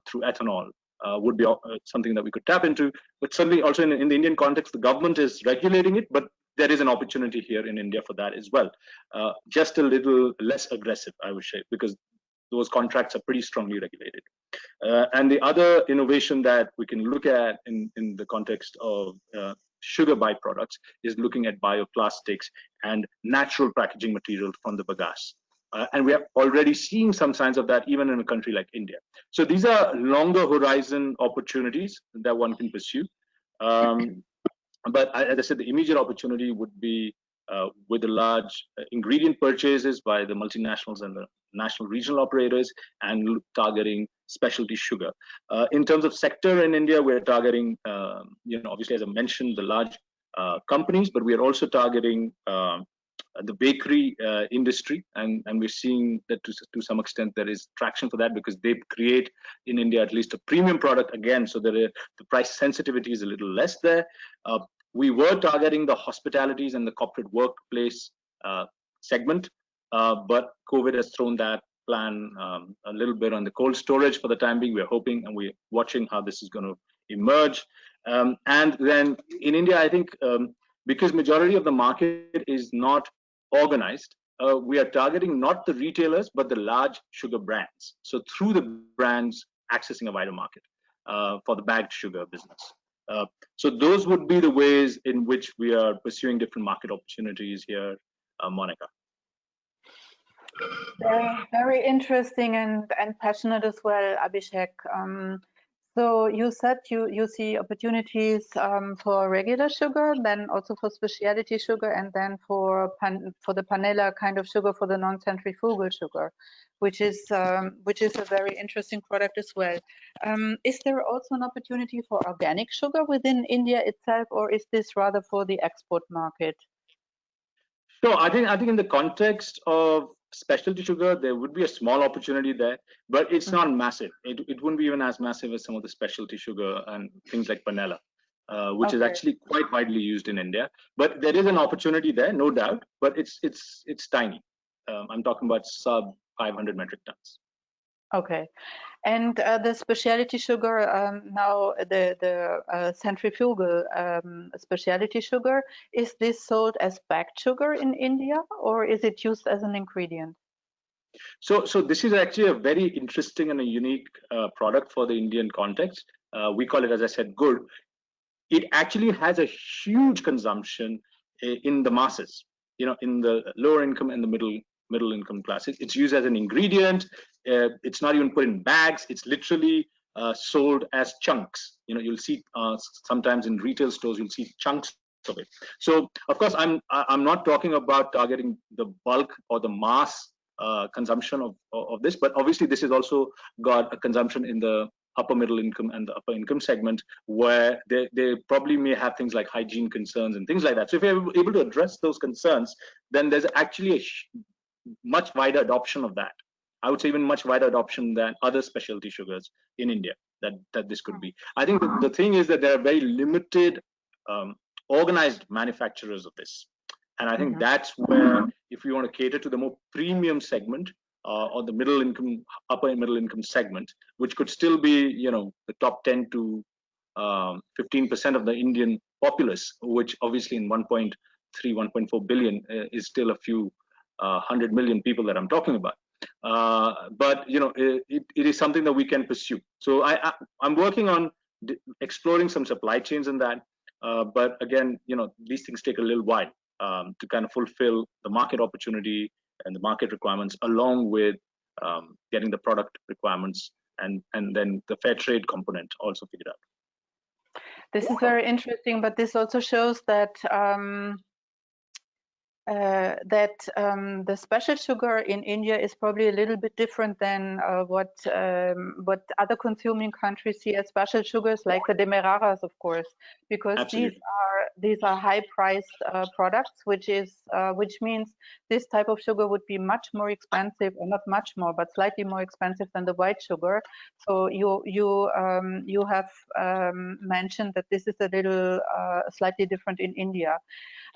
through ethanol would be something that we could tap into. But certainly also in the Indian context, the government is regulating it, but there is an opportunity here in India for that as well. Just a little less aggressive, I would say, because those contracts are pretty strongly regulated. And the other innovation that we can look at in the context of sugar byproducts is looking at bioplastics and natural packaging material from the bagasse. And we are already seeing some signs of that even in a country like India. So these are longer horizon opportunities that one can pursue. But as I said, the immediate opportunity would be with the large ingredient purchases by the multinationals and the national regional operators, and targeting specialty sugar. In terms of sector in India, we're targeting, obviously, as I mentioned, the large companies, but we are also targeting the bakery industry, and we're seeing that to some extent there is traction for that, because they create in India at least a premium product again, so that the price sensitivity is a little less there. We were targeting the hospitalities and the corporate workplace segment, but COVID has thrown that plan a little bit on the cold storage for the time being. We're hoping and we're watching how this is going to emerge. And then in India, I think because majority of the market is not organized, we are targeting not the retailers, but the large sugar brands. So through the brands accessing a wider market for the bagged sugar business. So those would be the ways in which we are pursuing different market opportunities here, Monica. Very, very interesting and passionate as well, Abhishek. So you said you see opportunities for regular sugar, then also for specialty sugar, and then for the panela kind of sugar for the non-centrifugal sugar, which is a very interesting product as well. Is there also an opportunity for organic sugar within India itself, or is this rather for the export market? So I think in the context of specialty sugar, there would be a small opportunity there, but it's not massive. It wouldn't be even as massive as some of the specialty sugar and things like panela, which is actually quite widely used in India. But there is an opportunity there, no doubt, but it's tiny. I'm talking about sub 500 metric tons. Okay, and the specialty sugar, now the centrifugal specialty sugar, is this sold as bagged sugar in India, or is it used as an ingredient? So this is actually a very interesting and a unique product for the Indian context. We call it, as I said, good. It actually has a huge consumption in the masses, in the lower income and the middle income classes. It's used as an ingredient. It's not even put in bags. It's literally sold as chunks. You'll see sometimes in retail stores, you'll see chunks of it. So of course, I'm not talking about targeting the bulk or the mass consumption of this, but obviously this has also got a consumption in the upper middle income and the upper income segment, where they probably may have things like hygiene concerns and things like that. So if you're able to address those concerns, then there's actually a much wider adoption of that. I would say even much wider adoption than other specialty sugars in India that this could be. I think the thing is that there are very limited organized manufacturers of this. And I think that's where, if you want to cater to the more premium segment or the middle income, upper middle income segment, which could still be, the top 10 to 15% of the Indian populace, which obviously in 1.3, 1.4 billion is still a few 100 million people that I'm talking about. But it is something that we can pursue. So I'm working on exploring some supply chains in that. But again, these things take a little while to kind of fulfill the market opportunity and the market requirements, along with getting the product requirements and then the fair trade component also figured out. This is very interesting, but this also shows that the special sugar in India is probably a little bit different than what other consuming countries see as special sugars, like the Demerara's, of course, because these are high-priced products, which means this type of sugar would be much more expensive, or not much more, but slightly more expensive than the white sugar. So you have mentioned that this is a little slightly different in India,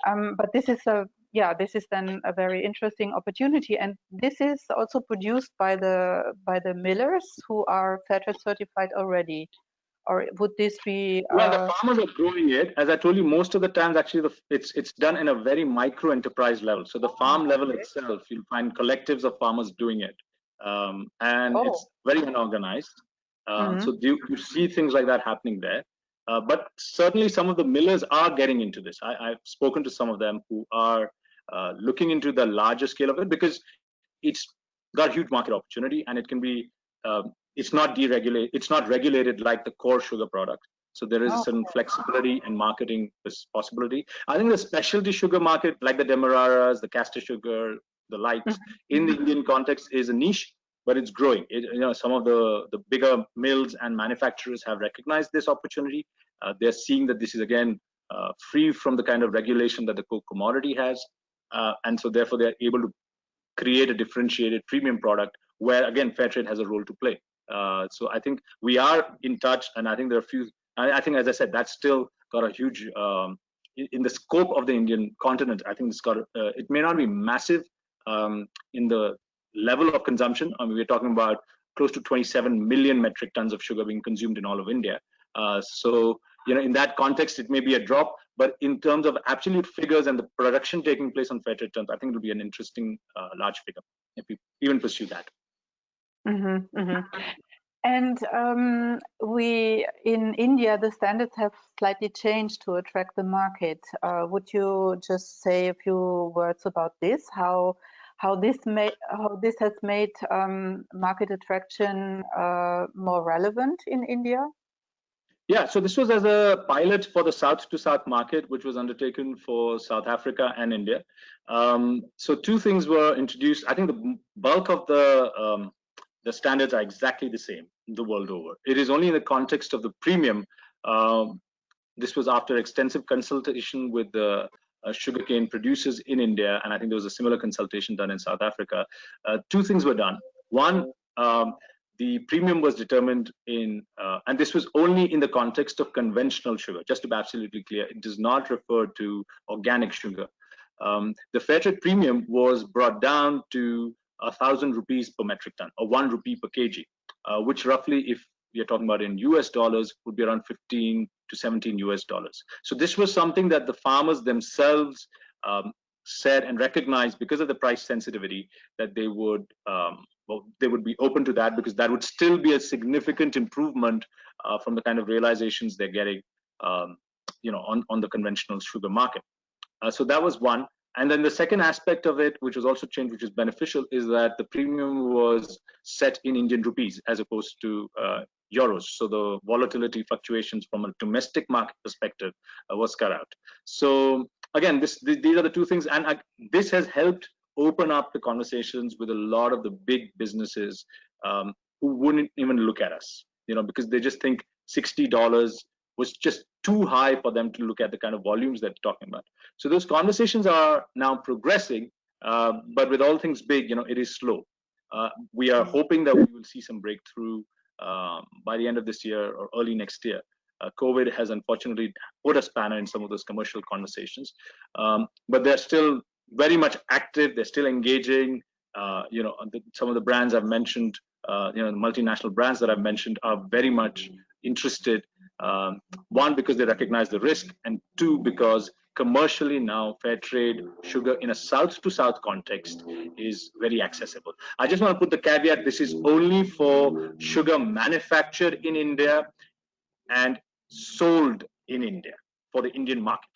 but this is then a very interesting opportunity, and this is also produced by the millers who are Fairtrade certified already, or would this be? Well, the farmers are growing it. As I told you, most of the times actually it's done in a very micro enterprise level. So the farm level itself, you'll find collectives of farmers doing it, and it's very unorganized. So you see things like that happening there. But certainly some of the millers are getting into this. I've spoken to some of them who are looking into the larger scale of it, because it's got huge market opportunity, and it can be it's not regulated like the core sugar product. So there is a certain flexibility and marketing possibility. I think the specialty sugar market, like the Demerara's, the castor sugar, the lights, in the Indian context is a niche, but it's growing. Some of the bigger mills and manufacturers have recognized this opportunity. They're seeing that this is again free from the kind of regulation that the commodity has, and so therefore they're able to create a differentiated premium product where again Fairtrade has a role to play. So I think we are in touch, and I think there are a few. I think, as I said, that's still got a huge in the scope of the Indian continent. I think it's got it may not be massive in the level of consumption. I mean, we're talking about close to 27 million metric tons of sugar being consumed in all of India. So in that context, it may be a drop, but in terms of absolute figures and the production taking place on Fairtrade terms, I think it will be an interesting large figure if we even pursue that. And we in India, the standards have slightly changed to attract the market. Would you just say a few words about this? How this has made market attraction more relevant in India? Yeah, so this was as a pilot for the South to South market, which was undertaken for South Africa and India. So two things were introduced. I think the bulk of the standards are exactly the same the world over. It is only in the context of the premium. This was after extensive consultation with the sugarcane producers in India, and I think there was a similar consultation done in South Africa. Two things were done. One, the premium was determined in, and this was only in the context of conventional sugar, just to be absolutely clear. It does not refer to organic sugar. The Fairtrade premium was brought down to 1,000 rupees per metric ton, or 1 rupee per kg, which roughly, if we are talking about in US dollars, would be around 15 to 17 US dollars. So this was something that the farmers themselves said and recognized because of the price sensitivity that they would they would be open to that, because that would still be a significant improvement from the kind of realizations they're getting on the conventional sugar market. So that was one. And then the second aspect of it, which was also changed, which is beneficial, is that the premium was set in Indian rupees as opposed to euros. So the volatility fluctuations from a domestic market perspective was cut out. So again, these are the two things, and this has helped open up the conversations with a lot of the big businesses who wouldn't even look at us, because they just think $60 was just too high for them to look at the kind of volumes they're talking about. So those conversations are now progressing, but with all things big, it is slow. We are hoping that we will see some breakthrough by the end of this year or early next year. COVID has unfortunately put a spanner in some of those commercial conversations, but they're still very much active. They're still engaging. Some of the brands I've mentioned, the multinational brands that I've mentioned, are very much interested. One, because they recognize the risk, and two, because commercially now Fairtrade sugar in a south to south context is very accessible. I just want to put the caveat: this is only for sugar manufactured in India and sold in India for the Indian market.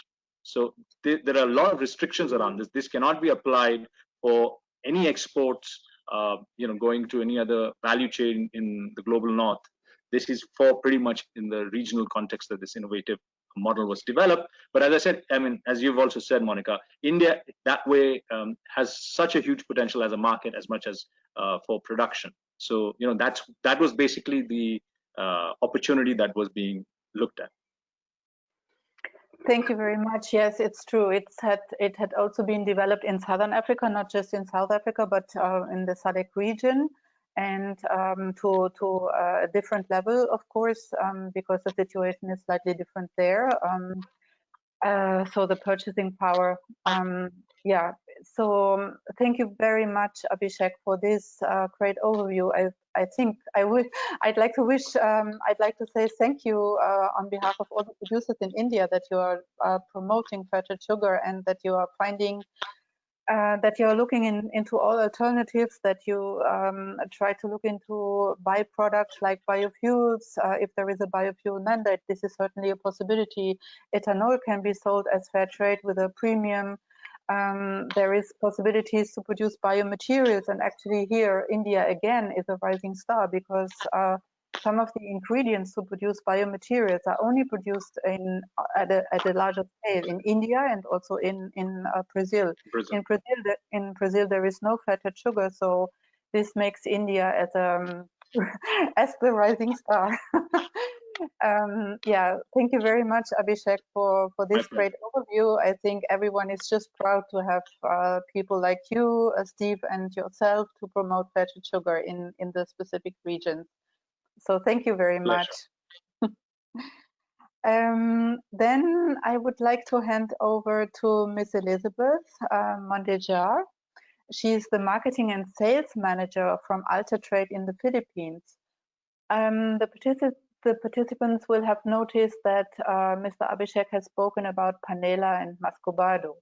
So there are a lot of restrictions around this. This cannot be applied for any exports, going to any other value chain in the global north. This is for pretty much in the regional context that this innovative model was developed. But as I said, as you've also said, Monica, India that way has such a huge potential as a market as much as for production. So that was basically the opportunity that was being looked at. Thank you very much. Yes, it's true. It had also been developed in Southern Africa, not just in South Africa, but in the SADC region, and to a different level, of course, because the situation is slightly different there. So the purchasing power, yeah. So thank you very much, Abhishek, for this great overview. I'd like to say thank you on behalf of all the producers in India that you are promoting Fairtrade sugar, and that you are finding that you are looking into all alternatives, that you try to look into byproducts like biofuels. If there is a biofuel mandate, this is certainly a possibility. Ethanol can be sold as Fairtrade with a premium. There is possibilities to produce biomaterials, and actually here India again is a rising star, because some of the ingredients to produce biomaterials are only produced at a larger scale in India and also in Brazil. In Brazil there is no Fairtrade sugar, so this makes India as the rising star. Yeah, thank you very much, Abhishek, for this great overview. I think everyone is just proud to have people like you, Steve, and yourself to promote Fairtrade sugar in the specific regions. So thank you very much. Then I would like to hand over to Miss Elizabeth Mondejar. She is the marketing and sales manager from Alta Trade in the Philippines. The the participants will have noticed that Mr. Abhishek has spoken about panela and muscovado.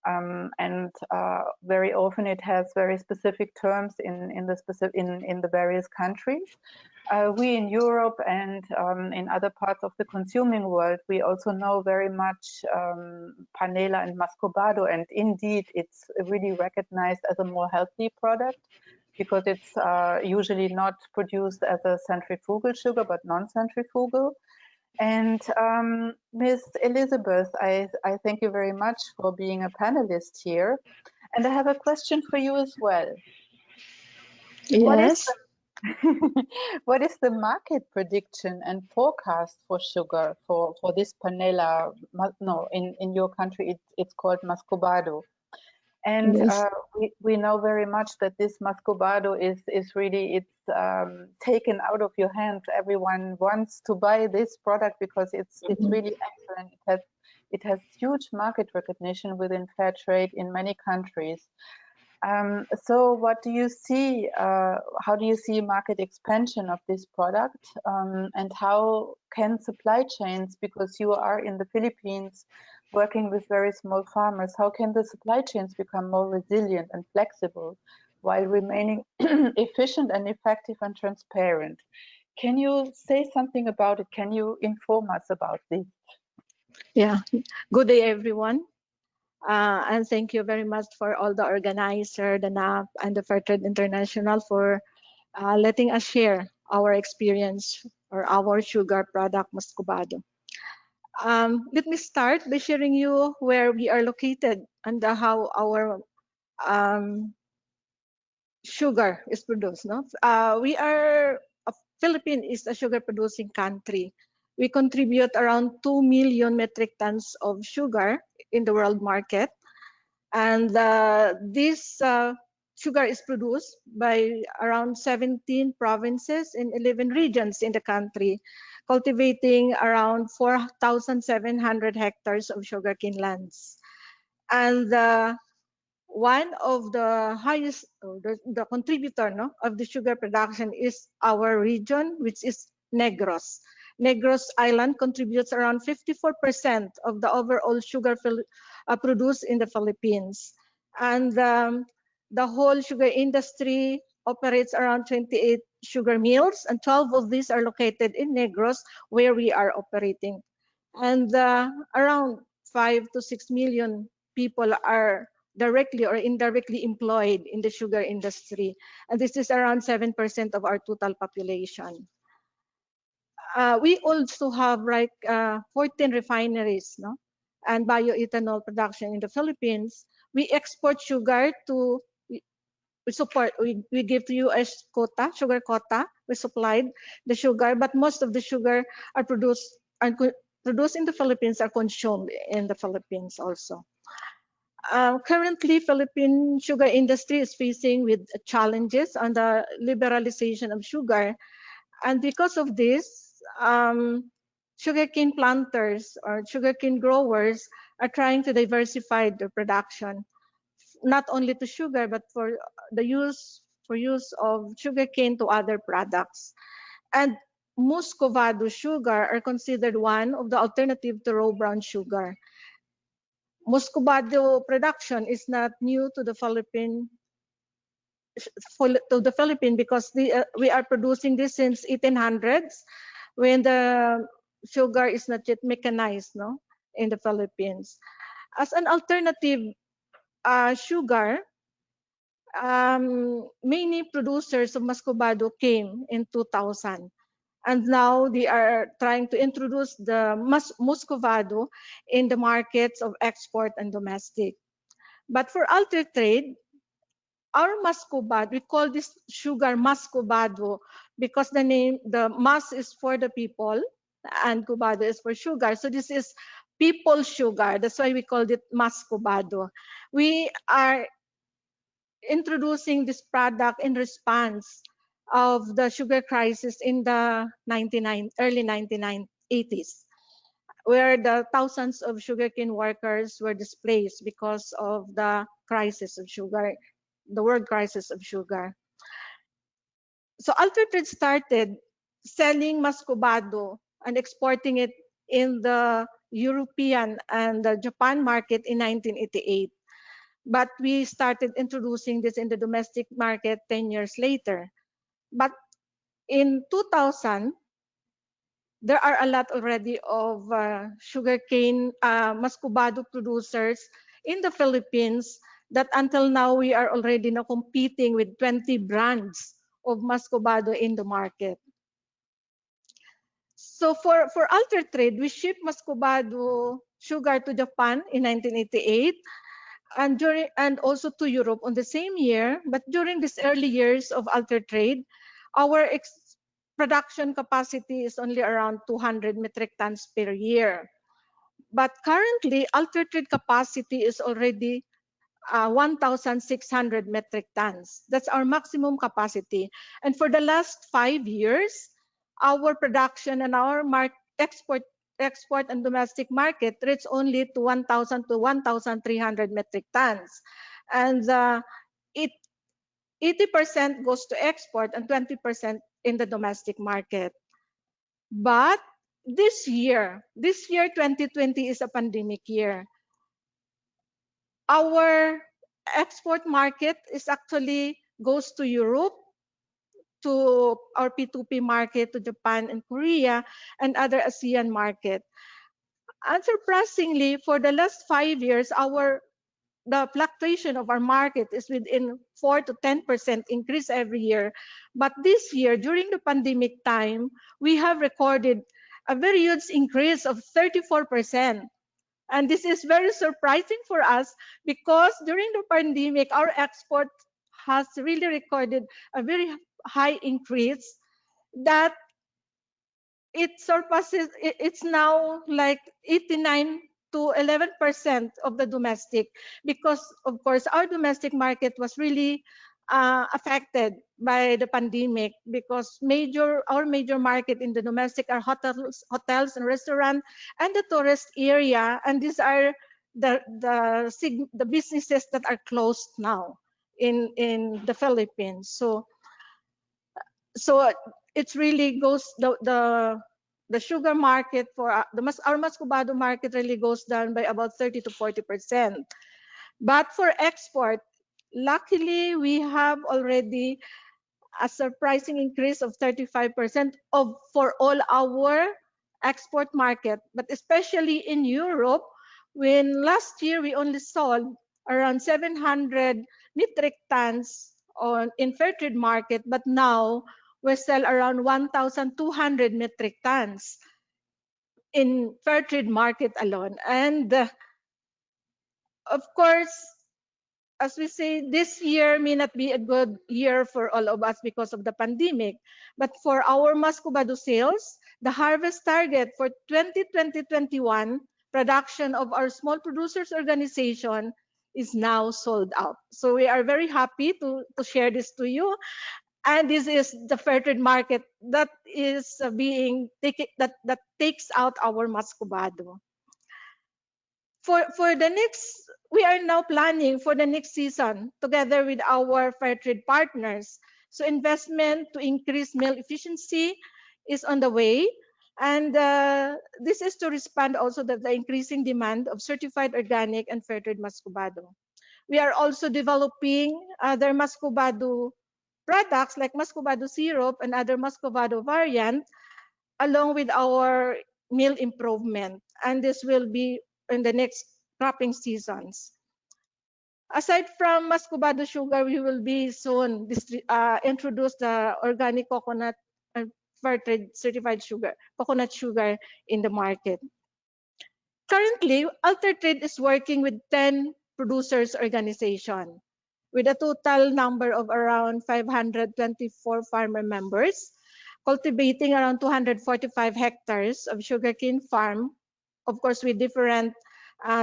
And very often it has very specific terms in the various countries. We in Europe and in other parts of the consuming world, we also know very much panela and muscovado, and indeed it's really recognized as a more healthy product because it's usually not produced as a centrifugal sugar but non-centrifugal. And Ms. Elizabeth, I thank you very much for being a panelist here. And I have a question for you as well. Yes. What is the market prediction and forecast for sugar for this panela? No, in your country it's called muscovado. And Yes. we know very much that this muscovado is really, it's taken out of your hands. Everyone wants to buy this product because it's really excellent. It has huge market recognition within Fairtrade in many countries. So what do you see? How do you see market expansion of this product? And how can supply chains, because you are in the Philippines working with very small farmers, how can the supply chains become more resilient and flexible while remaining efficient and effective and transparent? Can you say something about it? Can you inform us about this? Yeah. Good day, everyone. And thank you very much for all the organizer, the NAPP, and the Fairtrade International for letting us share our experience or our sugar product, muscovado. Let me start by sharing you where we are located and how our sugar is produced. No, Philippines is a sugar producing country. We contribute around 2 million metric tons of sugar in the world market, and this sugar is produced by around 17 provinces in 11 regions in the country, cultivating around 4,700 hectares of sugarcane lands. And one of the highest, the contributor of the sugar production is our region, which is Negros. Negros Island contributes around 54% of the overall sugar produced in the Philippines. And the whole sugar industry operates around 28 sugar mills, and 12 of these are located in Negros, where we are operating. And around 5 to 6 million people are directly or indirectly employed in the sugar industry. And this is around 7% of our total population. We also have 14 refineries, and bioethanol production in the Philippines. We export sugar to, we give to US quota, sugar quota. We supplied the sugar, but most of the sugar are produced in the Philippines are consumed in the Philippines also. Currently, Philippine sugar industry is facing with challenges on the liberalization of sugar, and because of this, sugarcane planters or sugarcane growers are trying to diversify their production, not only to sugar but for use of sugarcane to other products. And muscovado sugar are considered one of the alternative to raw brown sugar. Muscovado production is not new to the Philippines because we are producing this since 1800s, when the sugar is not yet mechanized, in the Philippines. As an alternative sugar, many producers of muscovado came in 2000. And now they are trying to introduce the muscovado in the markets of export and domestic. But for Alter-Trade, our muscovado, we call this sugar muscovado because the name, the mus is for the people and covado is for sugar. So this is people sugar. That's why we called it muscovado. We are introducing this product in response of the sugar crisis in the early 1980s, where the thousands of sugarcane workers were displaced because of the crisis of sugar, the world crisis of sugar. So Alter-Trade started selling muscovado and exporting it in the European and the Japan market in 1988. But we started introducing this in the domestic market 10 years later. But in 2000, there are a lot already of sugarcane muscovado producers in the Philippines that until now we are already now competing with 20 brands of muscovado in the market. So for Altertrade, we shipped muscovado sugar to Japan in 1988 and also to Europe on the same year. But during these early years of Altertrade, our production capacity is only around 200 metric tons per year. But currently, Altertrade capacity is already 1,600 metric tons. That's our maximum capacity. And for the last 5 years, our production and our export and domestic market reached only to 1,000 to 1,300 metric tons. And 80% goes to export and 20% in the domestic market. But this year 2020 is a pandemic year. Our export market is actually goes to Europe, to our P2P market, to Japan and Korea, and other ASEAN market. Unsurprisingly, for the last 5 years, the fluctuation of our market is within 4 to 10% increase every year. But this year, during the pandemic time, we have recorded a very huge increase of 34%. And this is very surprising for us because during the pandemic, our export has really recorded a very high increase that it surpasses, it's now like 89 to 11% of the domestic, because of course our domestic market was really affected by the pandemic, because our major market in the domestic are hotels and restaurants and the tourist area, and these are the businesses that are closed now in the Philippines. So it really goes the sugar market for our muscovado market really goes down by about 30 to 40%. But for export, luckily we have already a surprising increase of 35% for all our export market, but especially in Europe, when last year we only sold around 700 metric tons in Fairtrade market, but now we sell around 1,200 metric tons in Fairtrade market alone. And of course, as we say, this year may not be a good year for all of us because of the pandemic. But for our muscovado sales, the harvest target for 2020-21 production of our small producers organization is now sold out. So we are very happy to share this to you. And this is the Fairtrade market that is that takes out our muscovado. For the next, we are now planning for the next season together with our Fairtrade partners. So investment to increase mill efficiency is on the way, and this is to respond also to the increasing demand of certified organic and Fairtrade muscovado. We are also developing other muscovado products like muscovado syrup and other muscovado variant along with our mill improvement, and this will be in the next cropping seasons. Aside from muscovado sugar, we will be soon introduce the organic coconut and Fairtrade certified sugar, coconut sugar in the market. Currently, Altertrade is working with 10 producers organization with a total number of around 524 farmer members, cultivating around 245 hectares of sugarcane farm, of course with different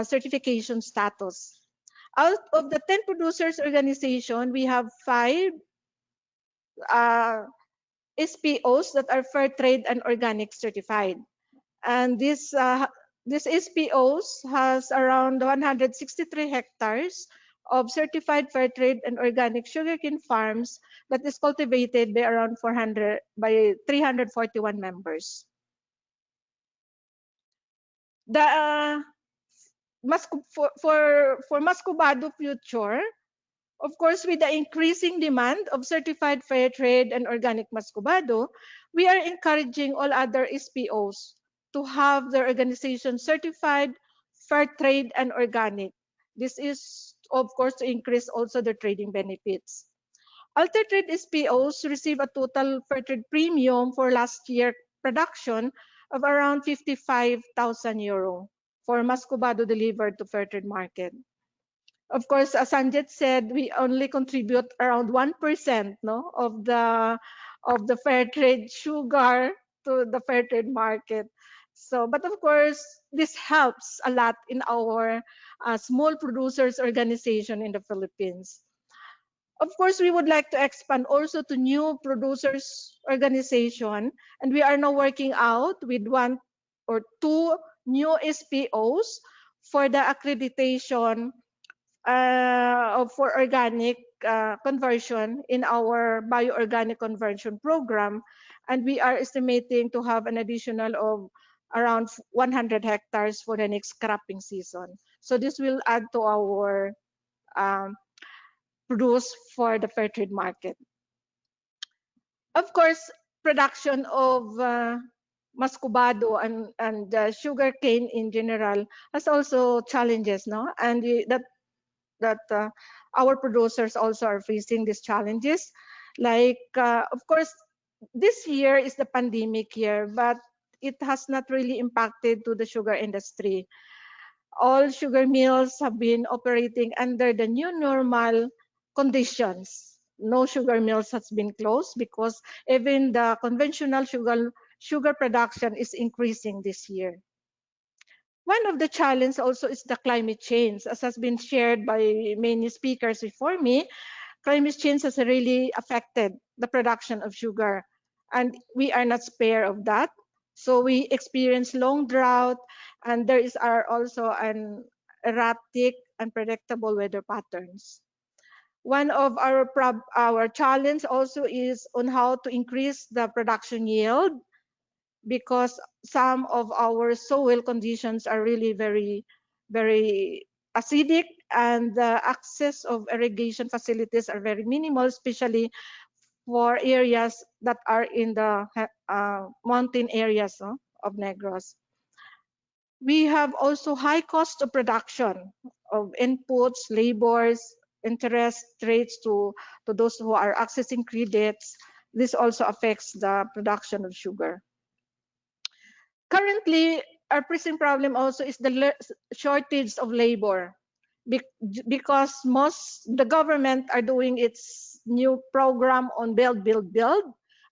certification status. Out of the 10 producers organization, we have 5 SPOs that are Fairtrade and organic certified. And this SPOs has around 163 hectares of certified fair trade and organic sugarcane farms that is cultivated by around 341 members. The for Muscovado future, of course, with the increasing demand of certified fair trade and organic Muscovado, we are encouraging all other SPOs to have their organization certified fair trade and organic. This is, of course, to increase also the trading benefits. Altertrade SPOs receive a total fair trade premium for last year production of around 55,000 euro for Muscovado delivered to Fairtrade market. Of course, as Sanjit said, we only contribute around 1% no, of the fair trade sugar to the fair trade market. So, but of course, this helps a lot in our small producers organization in the Philippines. Of course, we would like to expand also to new producers organization, and we are now working out with 1 or 2 new SPOs for the accreditation for organic conversion in our bioorganic conversion program, and we are estimating to have an additional of around 100 hectares for the next cropping season. So this will add to our produce for the fair trade market. Of course, production of Muscovado and sugar cane in general has also challenges, no? And that our producers also are facing these challenges. Like, of course, this year is the pandemic year, but it has not really impacted to the sugar industry. All sugar mills have been operating under the new normal conditions. No sugar mills has been closed because even the conventional sugar production is increasing this year. One of the challenges also is the climate change. As has been shared by many speakers before me, climate change has really affected the production of sugar, and we are not spared of that. So we experience long drought, and there is also an erratic, unpredictable weather patterns. One of our challenge also is on how to increase the production yield, because some of our soil conditions are really very, very acidic, and the access of irrigation facilities are very minimal, especially for areas that are in the mountain areas of Negros. We have also high cost of production of inputs, labors, interest rates to those who are accessing credits. This also affects the production of sugar. Currently, our pressing problem also is the shortage of labor, because the government are doing its new program on build,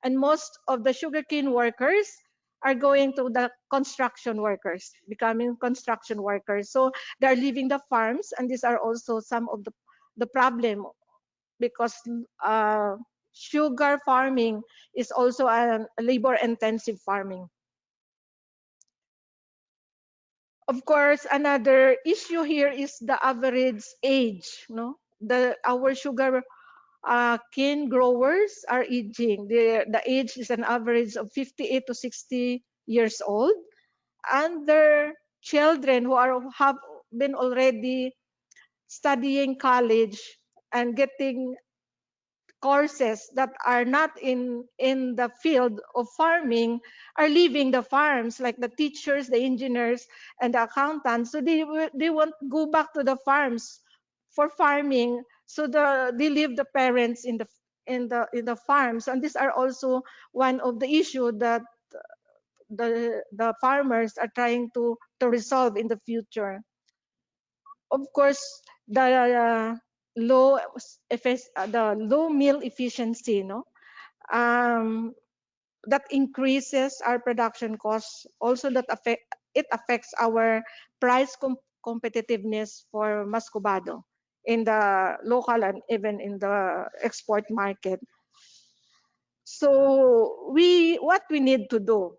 and most of the sugarcane workers are going to the construction workers, becoming construction workers. So they're leaving the farms, and these are also some of the problem, because sugar farming is also a labor-intensive farming. Of course, another issue here is the average age. No, our sugar cane growers are aging. The age is an average of 58 to 60 years old, and their children who have been already studying college and getting courses that are not in the field of farming are leaving the farms, like the teachers, the engineers, and the accountants. So they won't go back to the farms for farming, so they leave the parents in the farms. And these are also one of the issue that the farmers are trying to resolve in the future. Of course, the low meal efficiency, that increases our production costs. Also, that affects our price competitiveness for Muscovado in the local and even in the export market. So what we need to do,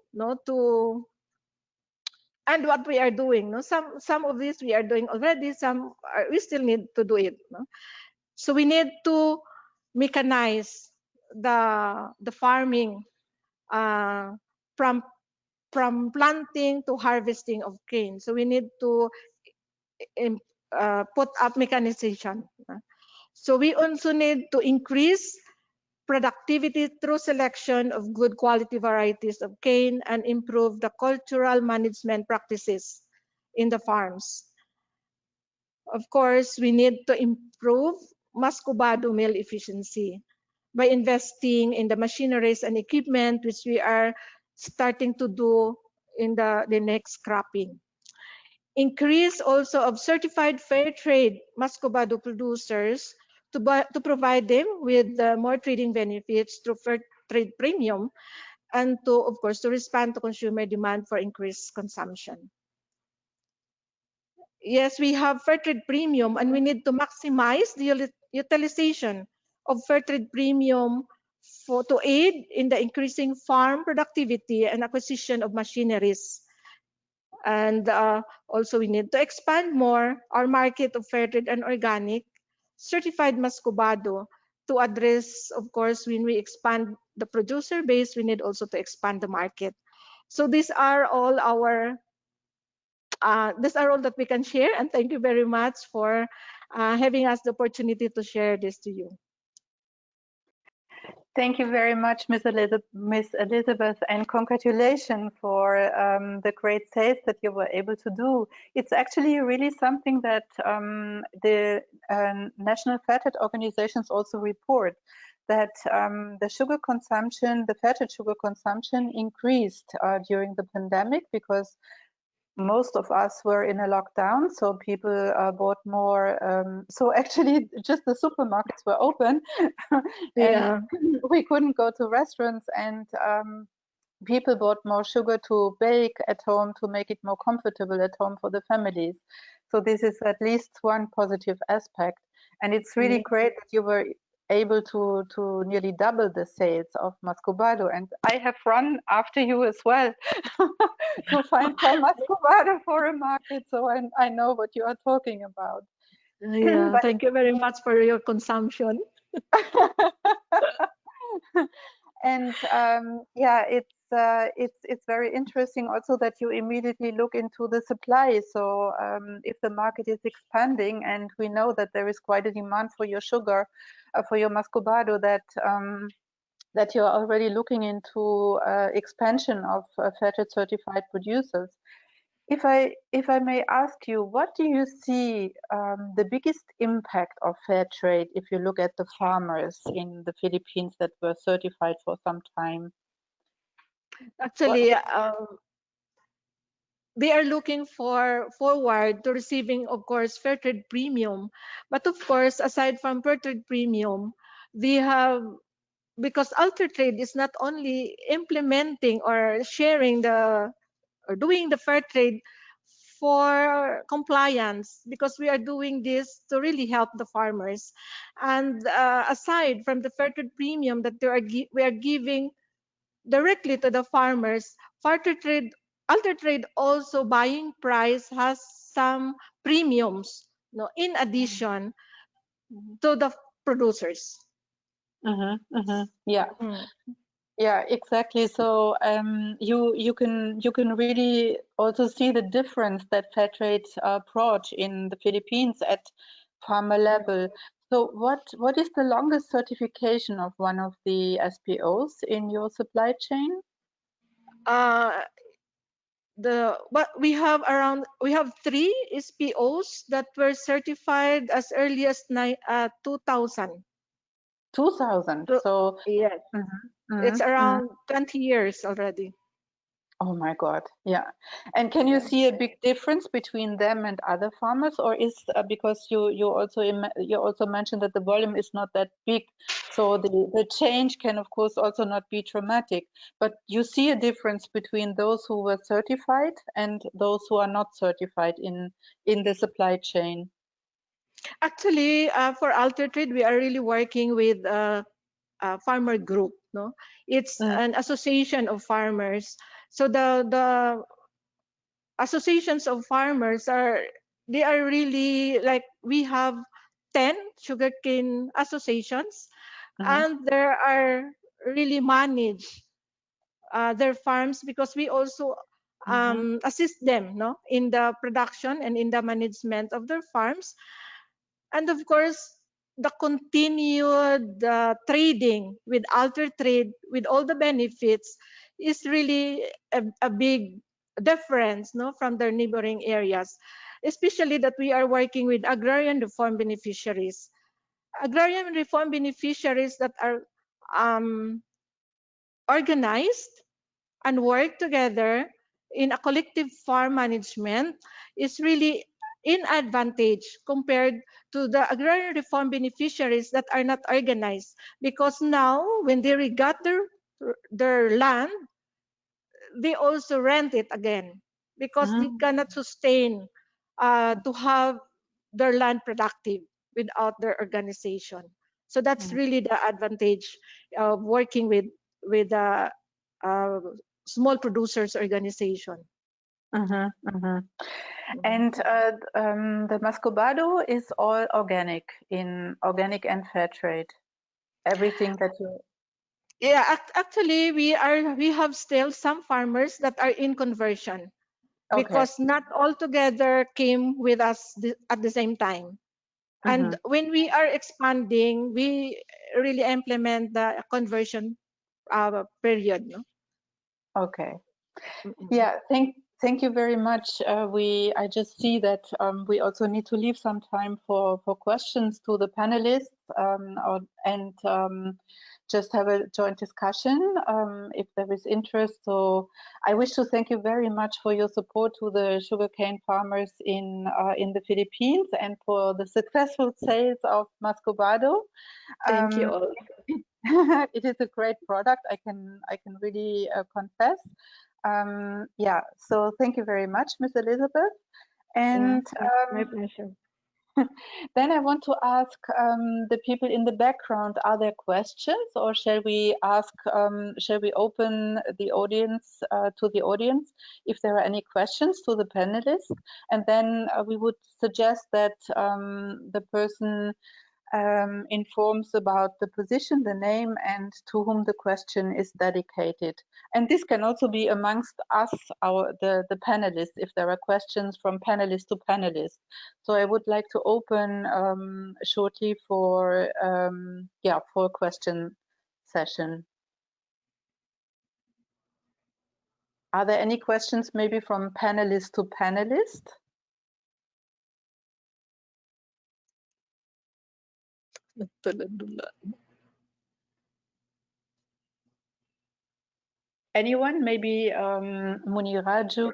to and what we are doing. No, some of this we are doing already. We still need to do it. No? So we need to mechanize the farming from planting to harvesting of cane. So we need to put up mechanization. So we also need to increase productivity through selection of good quality varieties of cane and improve the cultural management practices in the farms. Of course, we need to improve Muscovado mill efficiency by investing in the machineries and equipment, which we are starting to do in the next cropping. Increase also of certified fair trade Muscovado producers to provide them with more trading benefits through fair trade premium, and to, of course, to respond to consumer demand for increased consumption. Yes, we have Fairtrade Premium, and we need to maximize the utilization of Fairtrade Premium to aid in the increasing farm productivity and acquisition of machineries. And also, we need to expand more our market of Fairtrade and organic certified Muscovado to address, of course, when we expand the producer base, we need also to expand the market. So these are all that we can share, and thank you very much for having us the opportunity to share this to you. Thank you very much, Ms. Elizabeth, and congratulations for the great sales that you were able to do. It's actually really something that the national Fairtrade organizations also report, that the sugar consumption, the Fairtrade sugar consumption increased during the pandemic, because most of us were in a lockdown, so people bought more. So actually, just the supermarkets were open, and we couldn't go to restaurants, and people bought more sugar to bake at home to make it more comfortable at home for the families. So this is at least one positive aspect, and it's really great that you were able to nearly double the sales of Muscovado, and I have run after you as well to find some Muscovado for a market, so I know what you are talking about. Yeah, thank you very much for your consumption. And yeah, it's very interesting also that you immediately look into the supply. So if the market is expanding, and we know that there is quite a demand for your sugar, for your Muscovado, that you're already looking into expansion of Fairtrade certified producers. If I may ask you, what do you see the biggest impact of fair trade if you look at the farmers in the Philippines that were certified for some time? Actually, they are looking forward to receiving, of course, Fairtrade Premium. But of course, aside from Fairtrade Premium, they have, because Altertrade is not only implementing or sharing or doing the fair trade for compliance, because we are doing this to really help the farmers. And aside from the fair trade premium that we are giving directly to the farmers, Altertrade also buying price has some premiums, in addition to the producers. Yeah. Yeah, exactly. So you can really also see the difference that Fairtrade brought in the Philippines at farmer level. So what is the longest certification of one of the SPOs in your supply chain? We have 3 SPOs that were certified as early as 2000. 2000. So yes, it's around 20 years already. Oh my God, yeah. And can you see a big difference between them and other farmers, or is because you also mentioned that the volume is not that big, so the change can of course also not be dramatic, but you see a difference between those who were certified and those who are not certified in the supply chain? Actually, for Altertrade, we are really working with a farmer group. It's an association of farmers. So associations of farmers they are really like, we have 10 sugarcane associations, and there are really manage their farms, because we also assist them, no, in the production and in the management of their farms. And of course, the continued trading with alter trade with all the benefits is really a big difference, no, from their neighboring areas, especially that we are working with agrarian reform beneficiaries. Agrarian reform beneficiaries that are organized and work together in a collective farm management is really in advantage compared to the agrarian reform beneficiaries that are not organized, because now when they got their land, they also rent it again, because they cannot sustain to have their land productive without their organization. So that's really the advantage of working with uh, small producers organization. And the Muscovado is all organic, in organic and fair trade. Everything that you. Yeah, actually, we have still some farmers that are in conversion, because not all together came with us at the same time. And when we are expanding, we really implement the conversion period. No? Okay. Yeah, thank you very much. I just see that we also need to leave some time for questions to the panelists, and just have a joint discussion if there is interest. So I wish to thank you very much for your support to the sugarcane farmers in the Philippines, and for the successful sales of Muscovado. Thank you all. It is a great product, I can really confess. Yeah, so thank you very much, Ms. Elizabeth. And my pleasure. then I want to ask the people in the background, are there questions, or shall we open the audience to the audience if there are any questions to the panelists? And then we would suggest that the person informs about the position, the name, and to whom the question is dedicated. And this can also be amongst us, the panelists, if there are questions from panelist to panelist. So I would like to open shortly for a question session. Are there any questions maybe from panelist to panelist? Anyone? Maybe Muniraju?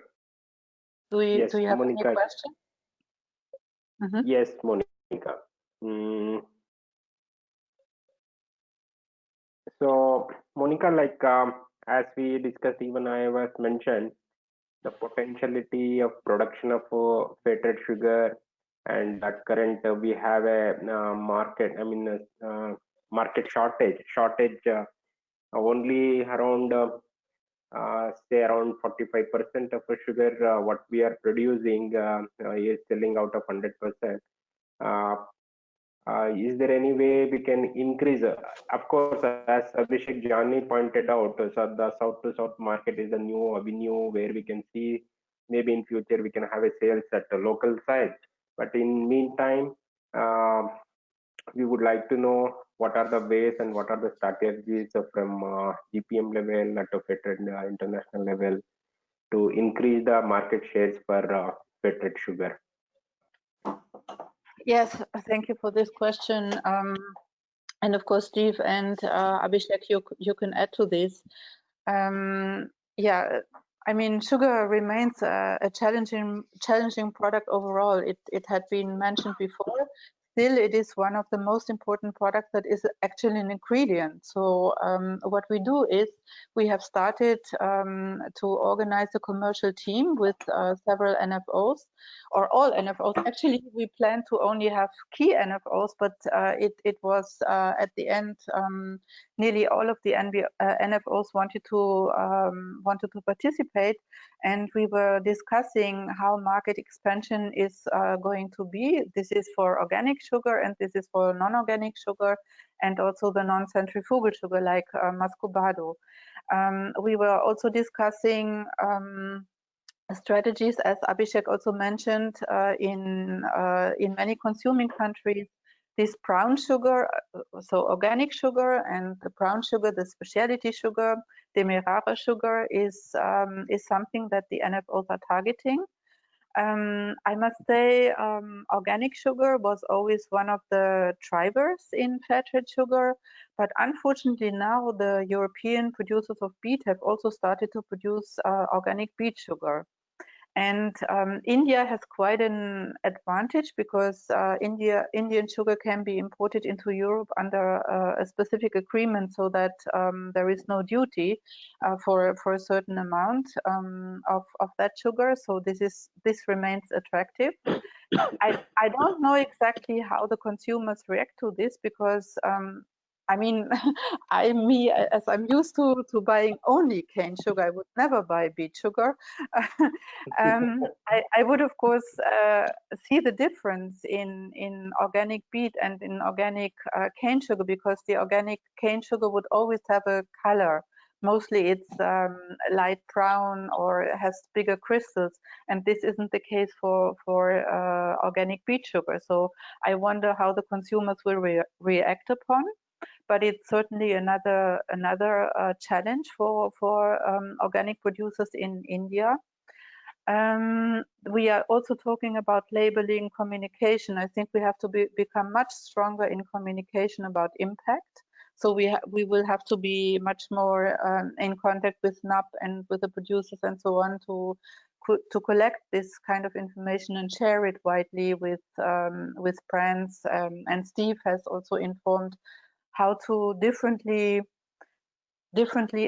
Do you have Monica. any question? Yes, Monica. So, Monica, like as we discussed, even I was mentioned, the potentiality of production of Fairtrade sugar, and at current we have a market. I mean, market shortage. Only around say around 45% of the sugar what we are producing is selling out of 100%. Is there any way we can increase? Of course, as Abhishek Jani pointed out, so the south to south market is a new avenue where we can see maybe in future we can have a sales at the local side. But in meantime, we would like to know what are the ways and what are the strategies from GPM level at a Fairtrade international level to increase the market shares for Fairtrade sugar. Yes, thank you for this question. And of course, Steve and Abhishek, you can add to this. Yeah, I mean, sugar remains a challenging product overall. It had been mentioned before. Still, it is one of the most important products that is actually an ingredient. So what we do is we have started to organize a commercial team with several NFOs, or all NFOs. Actually, we plan to only have key NFOs, but it was at the end nearly all of the NFOs wanted to participate, and we were discussing how market expansion is going to be. This is for organic sugar, and this is for non-organic sugar, and also the non-centrifugal sugar like muscovado. We were also discussing strategies, as Abhishek also mentioned, in many consuming countries. This brown sugar, so organic sugar, and the brown sugar, the specialty sugar, demerara sugar, is something that the NFOs are targeting. I must say, organic sugar was always one of the drivers in Fairtrade sugar, but unfortunately now the European producers of beet have also started to produce organic beet sugar. And India has quite an advantage because Indian sugar can be imported into Europe under a specific agreement, so that there is no duty for a certain amount of that sugar. So this remains attractive. I don't know exactly how the consumers react to this, because I mean, as I'm used to buying only cane sugar, I would never buy beet sugar. I would, of course, see the difference in organic beet and in organic cane sugar, because the organic cane sugar would always have a color. Mostly it's light brown or has bigger crystals, and this isn't the case for organic beet sugar. So I wonder how the consumers will react upon. But it's certainly another challenge for organic producers in India. We are also talking about labeling, communication. I think we have to become much stronger in communication about impact. So we will have to be much more in contact with NAPP and with the producers and so on to collect this kind of information and share it widely with brands. And Steve has also informed how to differently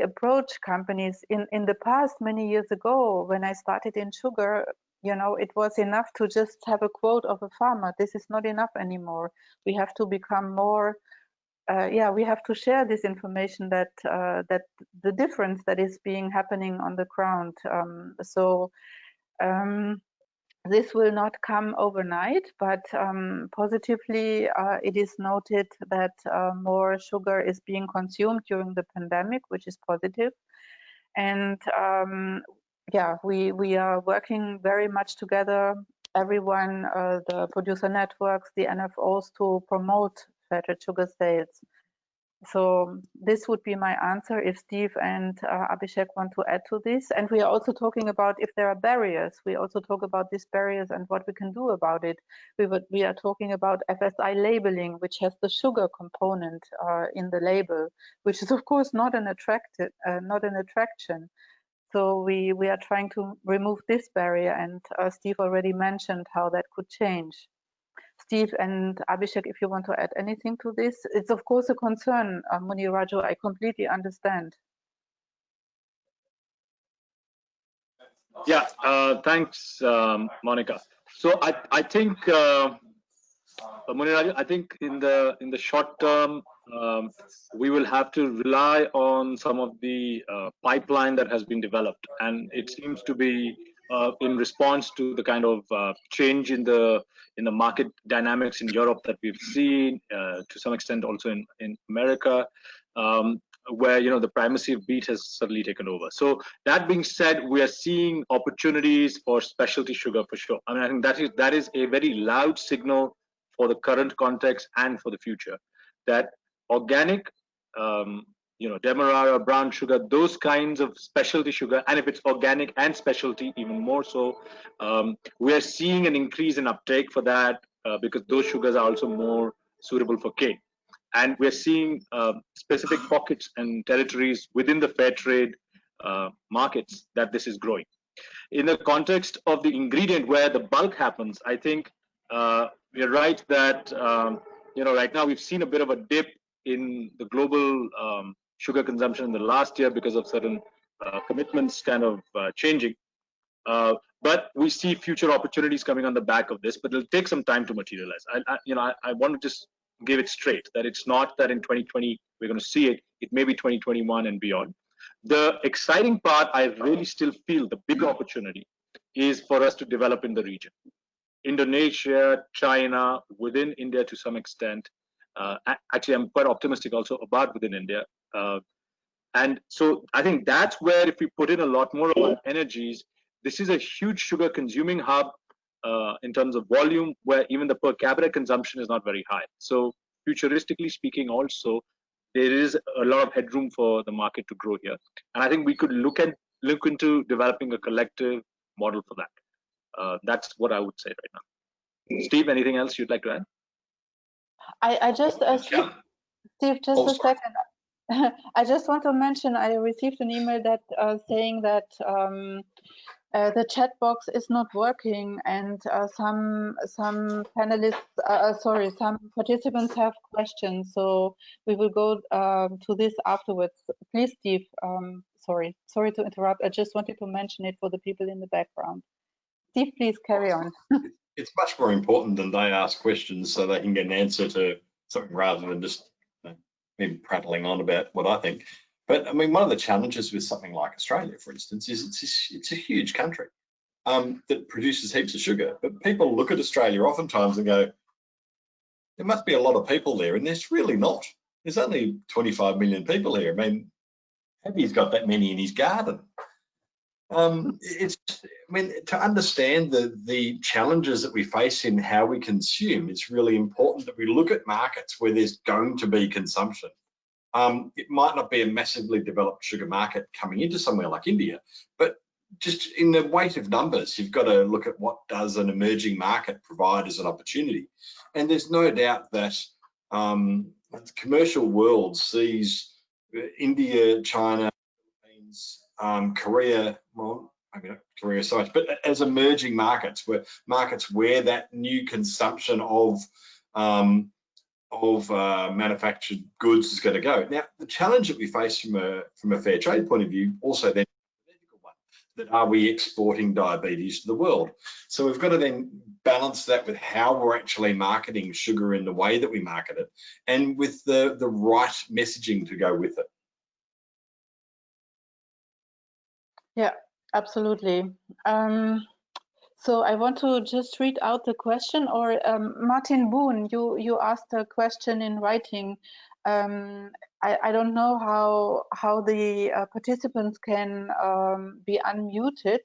approach companies. In the past, many years ago, when I started in sugar, you know, it was enough to just have a quote of a farmer. This is not enough anymore. We have to become more, we have to share this information, that the difference that is happening on the ground. This will not come overnight, but positively, it is noted that more sugar is being consumed during the pandemic, which is positive. And we are working very much together, everyone, the producer networks, the NFOs, to promote Fairtrade sugar sales. So this would be my answer if Steve and Abhishek want to add to this. And we are also talking about if there are barriers. We also talk about these barriers and what we can do about it. We are talking about FSI labeling, which has the sugar component in the label, which is of course not an attraction. So we are trying to remove this barrier, and Steve already mentioned how that could change. Steve and Abhishek, if you want to add anything to this. It's of course a concern, Muniraju, I completely understand. Yeah, thanks, Monica. So I think, Muniraju, I think in the short term, we will have to rely on some of the pipeline that has been developed, and it seems to be in response to the kind of change in the market dynamics in Europe that we've seen, to some extent also in America, where the primacy of beet has suddenly taken over. So that being said, we are seeing opportunities for specialty sugar for sure. I mean, I think that is a very loud signal for the current context and for the future, that organic, demerara, brown sugar, those kinds of specialty sugar, and if it's organic and specialty, even more so, we're seeing an increase in uptake for that because those sugars are also more suitable for cane. And we're seeing specific pockets and territories within the fair trade markets that this is growing. In the context of the ingredient where the bulk happens, I think we're right that right now we've seen a bit of a dip in the global sugar consumption in the last year because of certain commitments kind of changing. But we see future opportunities coming on the back of this, but it'll take some time to materialize. I want to just give it straight that it's not that in 2020 we're going to see it. It may be 2021 and beyond. The exciting part, I really still feel the big opportunity is for us to develop in the region. Indonesia, China, within India to some extent. Actually, I'm quite optimistic also about within India. And so I think that's where, if we put in a lot more of our energies, this is a huge sugar consuming hub in terms of volume, where even the per capita consumption is not very high. So futuristically speaking, also, there is a lot of headroom for the market to grow here. And I think we could look into developing a collective model for that. That's what I would say right now. Steve, anything else you'd like to add? I just, Steve, just a second. I just want to mention, I received an email that saying that the chat box is not working, and some panelists, some participants have questions. So we will go to this afterwards. Please, Steve. Sorry to interrupt. I just wanted to mention it for the people in the background. Steve, please carry on. It's much more important than they ask questions so they can get an answer to something rather than just me prattling on about what I think. But I mean, one of the challenges with something like Australia, for instance, is it's a huge country that produces heaps of sugar. But people look at Australia oftentimes and go, there must be a lot of people there, and there's really not. There's only 25 million people here. I mean, maybe he's got that many in his garden. To understand the challenges that we face in how we consume, it's really important that we look at markets where there's going to be consumption. It might not be a massively developed sugar market coming into somewhere like India, but just in the weight of numbers, you've got to look at what does an emerging market provide as an opportunity. And there's no doubt that the commercial world sees India, China, Philippines, Korea, well, maybe not Korea so much, but as emerging markets where that new consumption of manufactured goods is going to go. Now, the challenge that we face from a fair trade point of view also then that are we exporting diabetes to the world? So we've got to then balance that with how we're actually marketing sugar in the way that we market it, and with the right messaging to go with it. Yeah, absolutely. So I want to just read out the question, or Martin Boone, you asked a question in writing. I don't know how the participants can be unmuted.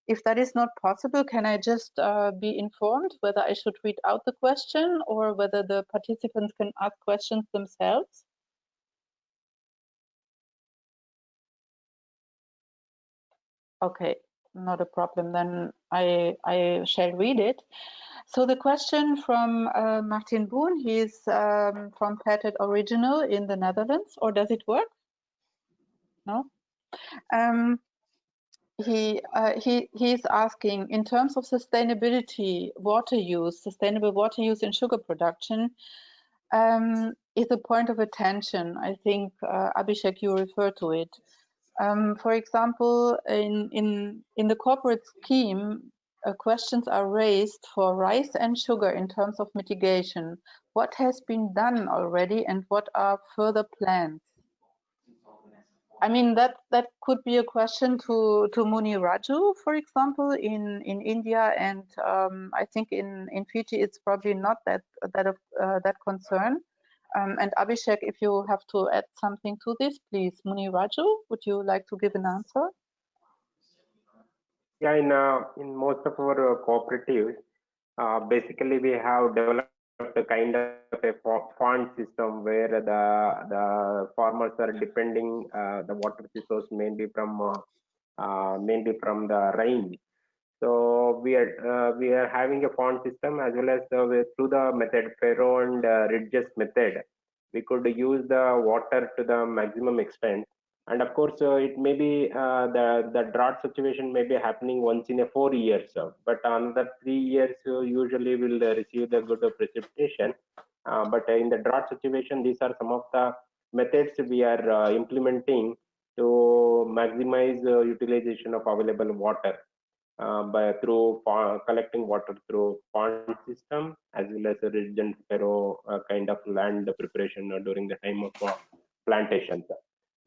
If that is not possible, can I just be informed whether I should read out the question or whether the participants can ask questions themselves? Okay, not a problem. Then I shall read it. So the question from Martin Boone, he's from Fairtrade Original in the Netherlands, or does it work? No. He's asking, in terms of sustainability, sustainable water use in sugar production is a point of attention. I think Abhishek, you referred to it. For example, in the corporate scheme, questions are raised for rice and sugar in terms of mitigation. What has been done already, and what are further plans? I mean, that could be a question to Muni Raju, for example, in India, and I think in Fiji it's probably not that concern. And Abhishek, if you have to add something to this, please. Muni Raju, would you like to give an answer? Yeah, in most of our cooperatives, basically we have developed a kind of a fund system where the farmers are depending the water resource mainly from the rain. So we are having a pond system, as well as through the method Furrow and ridges method, we could use the water to the maximum extent. And of course, it may be the drought situation may be happening once in a 4 years, but another 3 years usually will receive the good precipitation. But in the drought situation, these are some of the methods we are implementing to maximize utilization of available water. Through collecting water through pond system, as well as a ridge and furrow kind of land preparation during the time of plantations.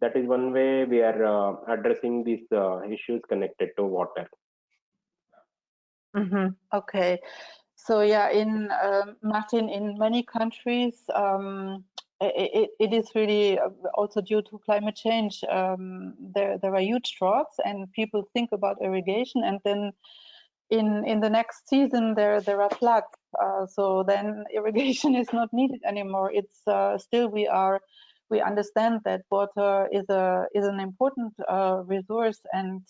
That is one way we are addressing these issues connected to water. Okay. So yeah, in Martin, in many countries, it is really also due to climate change. There are huge droughts, and people think about irrigation, and then in the next season there are floods. So then irrigation is not needed anymore. It's still we understand that water is an important resource, and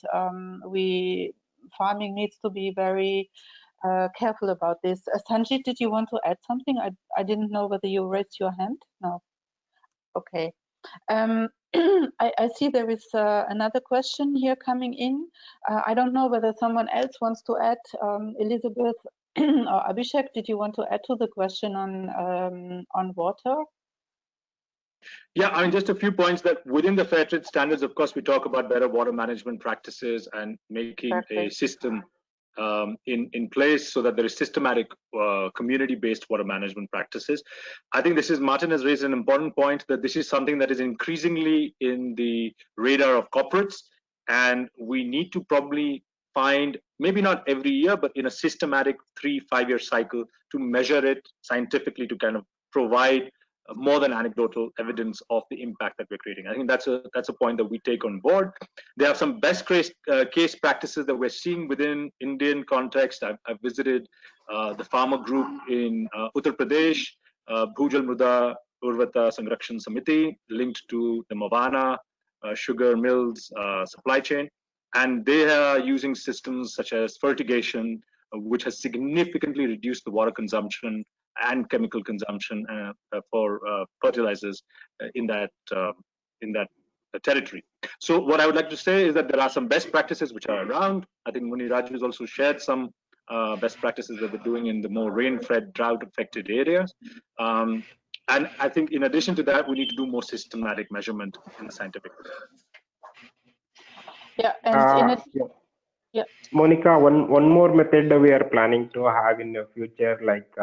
farming needs to be very careful about this. Sanjit, did you want to add something? I didn't know whether you raised your hand. No. Okay. I see there is another question here coming in. I don't know whether someone else wants to add. Elizabeth or Abhishek, did you want to add to the question on water? Yeah, I mean, just a few points that within the Fairtrade standards, of course, we talk about better water management practices and making a system in place so that there is systematic community-based water management practices. I think Martin has raised an important point that this is something that is increasingly in the radar of corporates, and we need to probably find, maybe not every year, but in a systematic 3-5 year cycle to measure it scientifically to kind of provide more than anecdotal evidence of the impact that we're creating. I think that's a point that we take on board. There are some best case practices that we're seeing within Indian context. I've visited the farmer group in Uttar Pradesh, Bhujal Mruda Urvata Sanrakshan Samiti, linked to the Mavana sugar mills supply chain. And they are using systems such as fertigation, which has significantly reduced the water consumption and chemical consumption for fertilizers in that territory. So what I would like to say is that there are some best practices which are around. I think Muni Raju has also shared some best practices that they're doing in the more rain-fed, drought-affected areas. And I think in addition to that, we need to do more systematic measurement in the scientific way. Yeah, and yeah. Monica, one more method we are planning to have in the future, like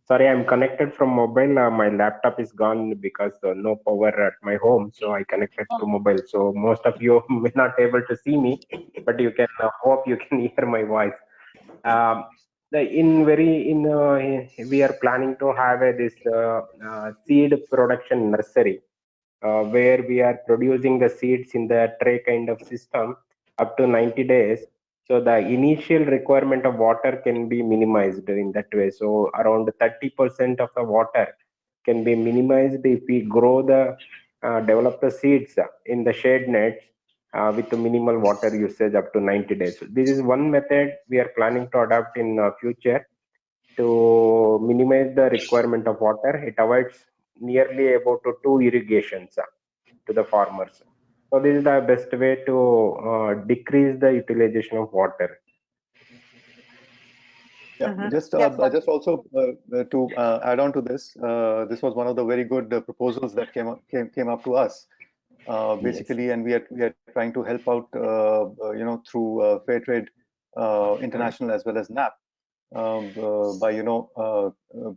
sorry, I'm connected from mobile. My laptop is gone because no power at my home, so I connected to mobile. So most of you may not able to see me, but you can hope you can hear my voice. We are planning to have this seed production nursery where we are producing the seeds in the tray kind of system up to 90 days. So the initial requirement of water can be minimized in that way. So around 30% of the water can be minimized if we grow develop the seeds in the shade nets with the minimal water usage up to 90 days. So this is one method we are planning to adopt in future to minimize the requirement of water. It avoids nearly about 2 irrigations to the farmers. So this is the best way to decrease the utilization of water. Yeah, just also to add on to this, this was one of the very good proposals that came up to us, basically, yes. And we are trying to help out, through Fairtrade International as well as NAPP by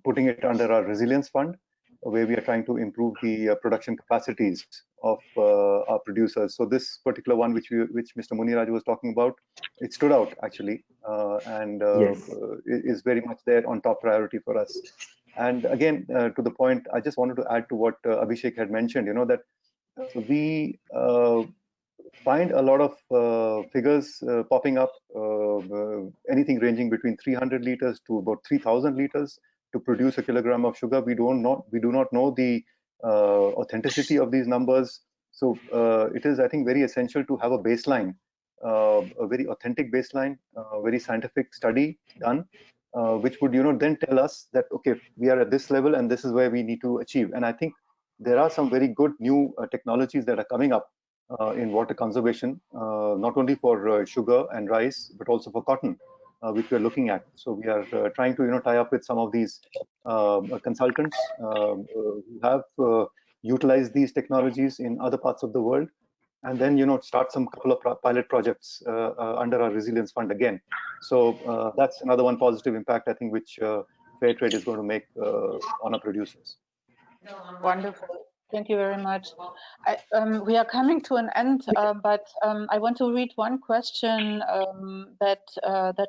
putting it under our resilience fund, where we are trying to improve the production capacities of our producers. So this particular one, which Mr. Muniraj was talking about, it stood out actually, and yes, is very much there on top priority for us. And again, to the point, I just wanted to add to what Abhishek had mentioned, that we find a lot of figures popping up, anything ranging between 300 liters to about 3,000 liters to produce a kilogram of sugar. We do not know the authenticity of these numbers. So it is, I think, very essential to have a baseline, a very authentic baseline, very scientific study done, which would then tell us that, okay, we are at this level and this is where we need to achieve. And I think there are some very good new technologies that are coming up in water conservation, not only for sugar and rice, but also for cotton, which we're looking at. So we are trying to tie up with some of these consultants who have utilized these technologies in other parts of the world, and then start some couple of pilot projects under our resilience fund again. So that's another one positive impact, I think, which Fairtrade is going to make on our producers. Wonderful. Thank you very much. We are coming to an end, but I want to read one question that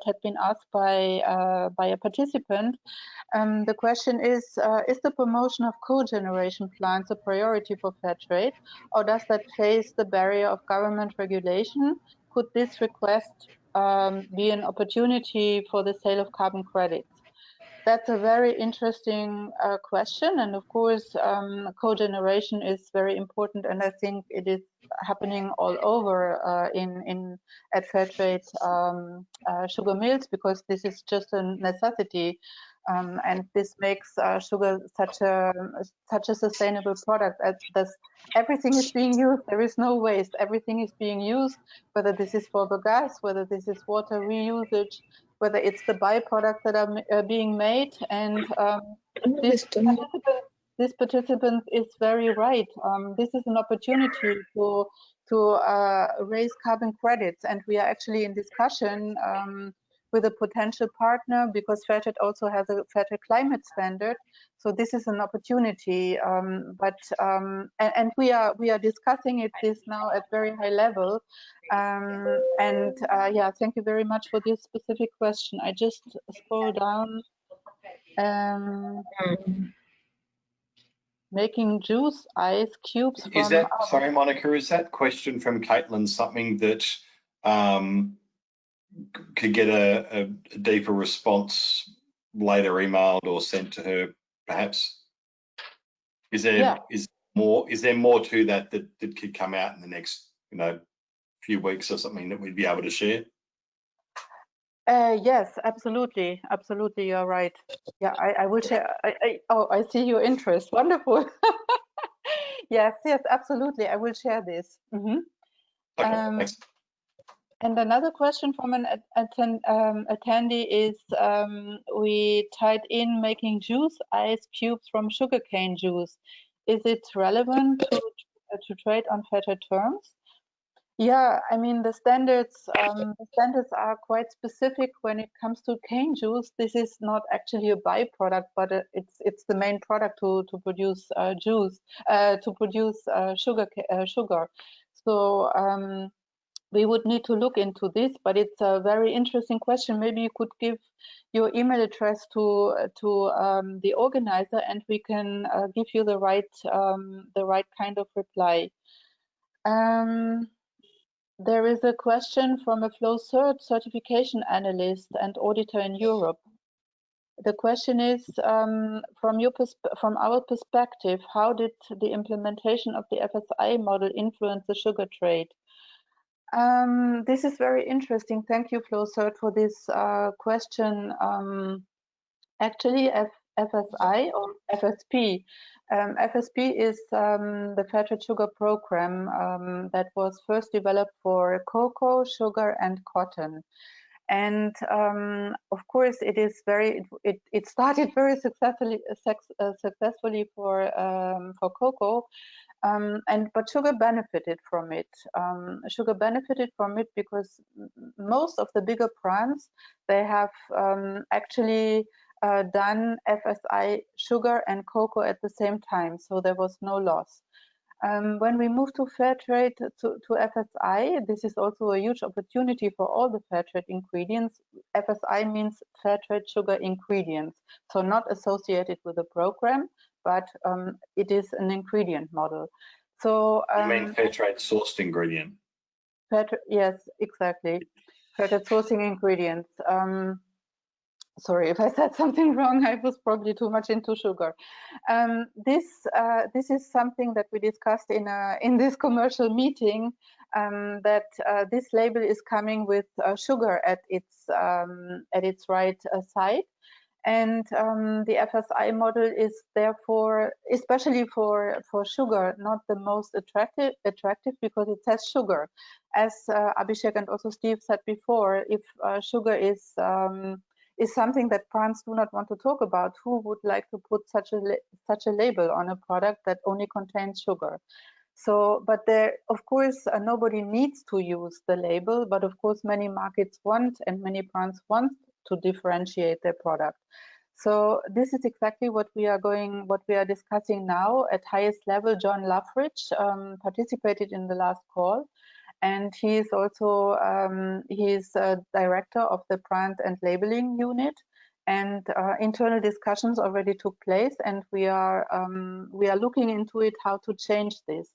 had been asked by a participant. The question is the promotion of co-generation plants a priority for Fairtrade, or does that face the barrier of government regulation? Could this request be an opportunity for the sale of carbon credits? That's a very interesting question, and of course, co-generation is very important, and I think it is happening all over at Fairtrade sugar mills, because this is just a necessity, and this makes sugar such a sustainable product. As everything is being used, there is no waste. Everything is being used, whether this is for the gas, whether this is water reusage, whether it's the byproducts that are being made, and this participant is very right. This is an opportunity to raise carbon credits, and we are actually in discussion with a potential partner, because Fairtrade also has a Fairtrade climate standard. So this is an opportunity, and we are discussing this now at very high level. Yeah, thank you very much for this specific question. I just scroll down. Making juice ice cubes from. Is that, sorry, Monica, is that question from Caitlin something that could get a deeper response later emailed or sent to her, perhaps? Is there more to that could come out in the next few weeks or something that we'd be able to share? Yes, absolutely, you're right. Yeah, I will share. I see your interest. Wonderful. yes, absolutely, I will share this. Okay, thanks. And another question from an attendee is, we tied in making juice ice cubes from sugarcane juice. Is it relevant to trade on Fairtrade terms? Yeah, I mean, the standards are quite specific when it comes to cane juice. This is not actually a byproduct, but it's the main product to produce juice, to produce sugar. So we would need to look into this, but it's a very interesting question. Maybe you could give your email address to the organizer, and we can give you the right kind of reply. There is a question from a FlowCert certification analyst and auditor in Europe. The question is, from our perspective, how did the implementation of the FSI model influence the sugar trade? This is very interesting. Thank you, FlowCert, for this question. Actually, FSI or FSP. FSP is the Fairtrade Sugar Program that was first developed for cocoa, sugar, and cotton. And of course, it started very successfully for cocoa, but sugar benefited from it. Sugar benefited from it because most of the bigger brands, they have actually done FSI sugar and cocoa at the same time, so there was no loss. When we move to Fairtrade to FSI, this is also a huge opportunity for all the Fairtrade ingredients. FSI means Fairtrade Sugar Ingredients, so not associated with the program, but it is an ingredient model. So you mean Fairtrade sourced ingredient? Yes, exactly. Fairtrade sourcing ingredients. Sorry if I said something wrong. I was probably too much into sugar. This is something that we discussed in this commercial meeting. That this label is coming with sugar at its right side, and the FSI model is therefore, especially for sugar, not the most attractive because it says sugar. As Abhishek and also Steve said before, if sugar is something that brands do not want to talk about, who would like to put such a label on a product that only contains sugar? So, but there, of course, nobody needs to use the label, but of course, many markets want and many brands want to differentiate their product. So this is exactly what we are discussing now at highest level. John Luffridge participated in the last call, and he is also he's a director of the brand and labeling unit. And internal discussions already took place, and we are looking into it how to change this,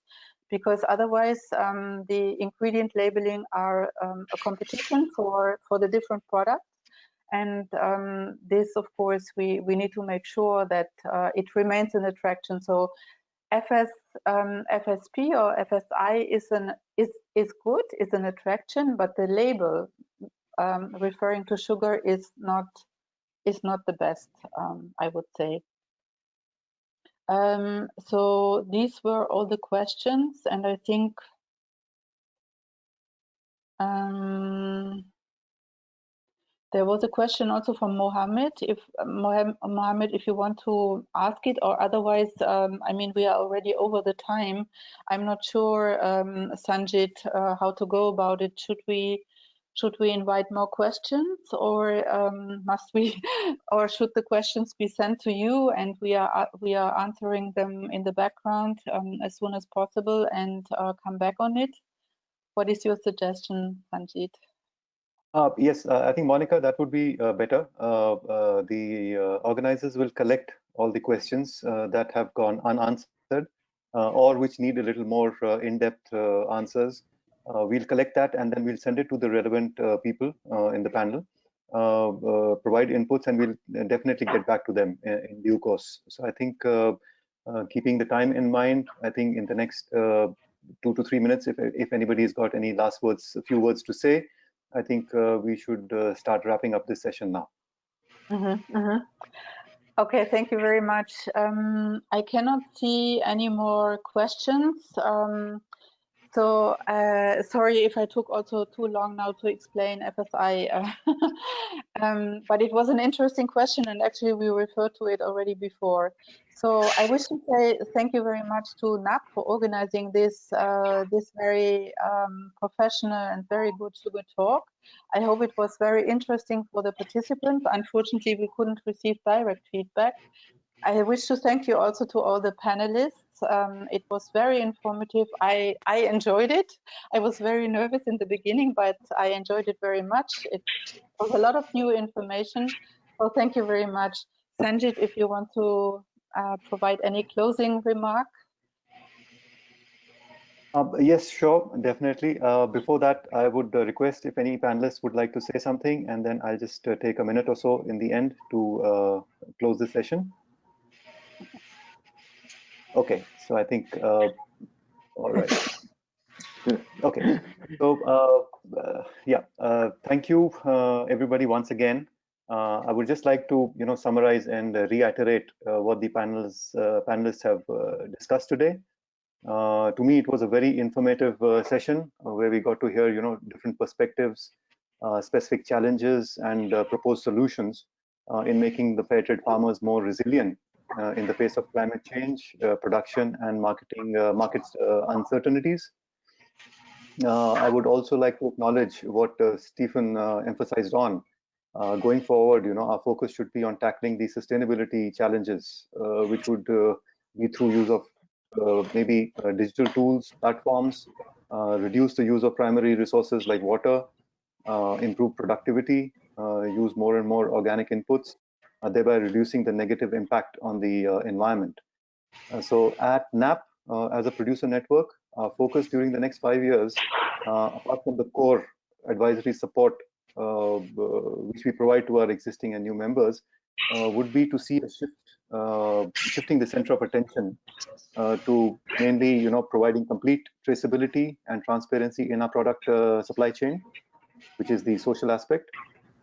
because otherwise the ingredient labeling are a competition for the different products. And this, of course, we need to make sure that it remains an attraction. So FSP or FSI is good, is an attraction, but the label referring to sugar is not the best, I would say. So these were all the questions, and I think there was a question also from Mohammed. If Mohammed, if you want to ask it, or otherwise, I mean, we are already over the time. I'm not sure, Sanjit, how to go about it. Should we invite more questions, or must we, or should the questions be sent to you and we are answering them in the background as soon as possible and come back on it? What is your suggestion, Sanjit? Yes, I think, Monica, that would be better. The organizers will collect all the questions that have gone unanswered or which need a little more in-depth answers. We'll collect that, and then we'll send it to the relevant people in the panel, provide inputs, and we'll definitely get back to them in due course. So I think keeping the time in mind, I think in the next 2 to 3 minutes, if anybody's got any last words, a few words to say, I think we should start wrapping up this session now. Okay, thank you very much. I cannot see any more questions. So sorry if I took also too long now to explain FSI, but it was an interesting question, and actually we referred to it already before. So I wish to say thank you very much to NAPP for organizing this this very professional and very good sugar talk. I hope it was very interesting for the participants. Unfortunately, we couldn't receive direct feedback. I wish to thank you also to all the panelists. It was very informative. I enjoyed it. I was very nervous in the beginning, but I enjoyed it very much. It was a lot of new information. So thank you very much. Sanjit, if you want to provide any closing remark. Yes, sure, definitely. Before that, I would request if any panelists would like to say something, and then I'll just take a minute or so in the end to close the session. Okay, so I think, all right. Okay, so yeah, thank you, everybody, once again. I would just like to, summarize and reiterate what the panelists have discussed today. To me, it was a very informative session where we got to hear, different perspectives, specific challenges, and proposed solutions in making the fair trade farmers more resilient in the face of climate change, production, and markets uncertainties. I would also like to acknowledge what Stephen emphasized on. Going forward, our focus should be on tackling the sustainability challenges, which would be through use of maybe digital tools, platforms, reduce the use of primary resources like water, improve productivity, use more and more organic inputs, thereby reducing the negative impact on the environment. So at NAPP, as a producer network, our focus during the next 5 years, apart from the core advisory support which we provide to our existing and new members, would be to see a shift, shifting the center of attention to mainly, providing complete traceability and transparency in our product supply chain, which is the social aspect.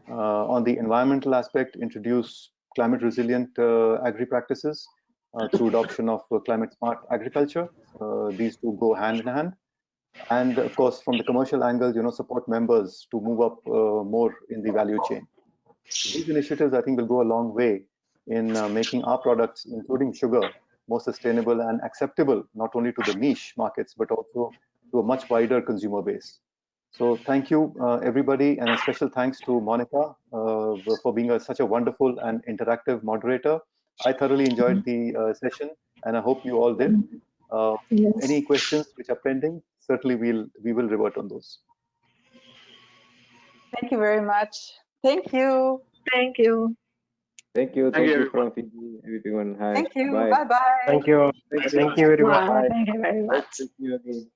On the environmental aspect, introduce climate resilient agri practices through adoption of climate smart agriculture. These two go hand in hand. And of course, from the commercial angle, support members to move up more in the value chain. These initiatives, I think, will go a long way in making our products, including sugar, more sustainable and acceptable, not only to the niche markets, but also to a much wider consumer base. So thank you, everybody, and a special thanks to Monica for being such a wonderful and interactive moderator. I thoroughly enjoyed the session, and I hope you all did. Yes. Any questions which are pending, certainly we will revert on those. Thank you very much. Thank you. Thank you. Thank you. Thank Thank you, you from Fiji, everyone. Hi. Thank you. Bye. Bye bye. Thank you. Thank you. Thank you very much. Bye. Thank you very much. Thank you again.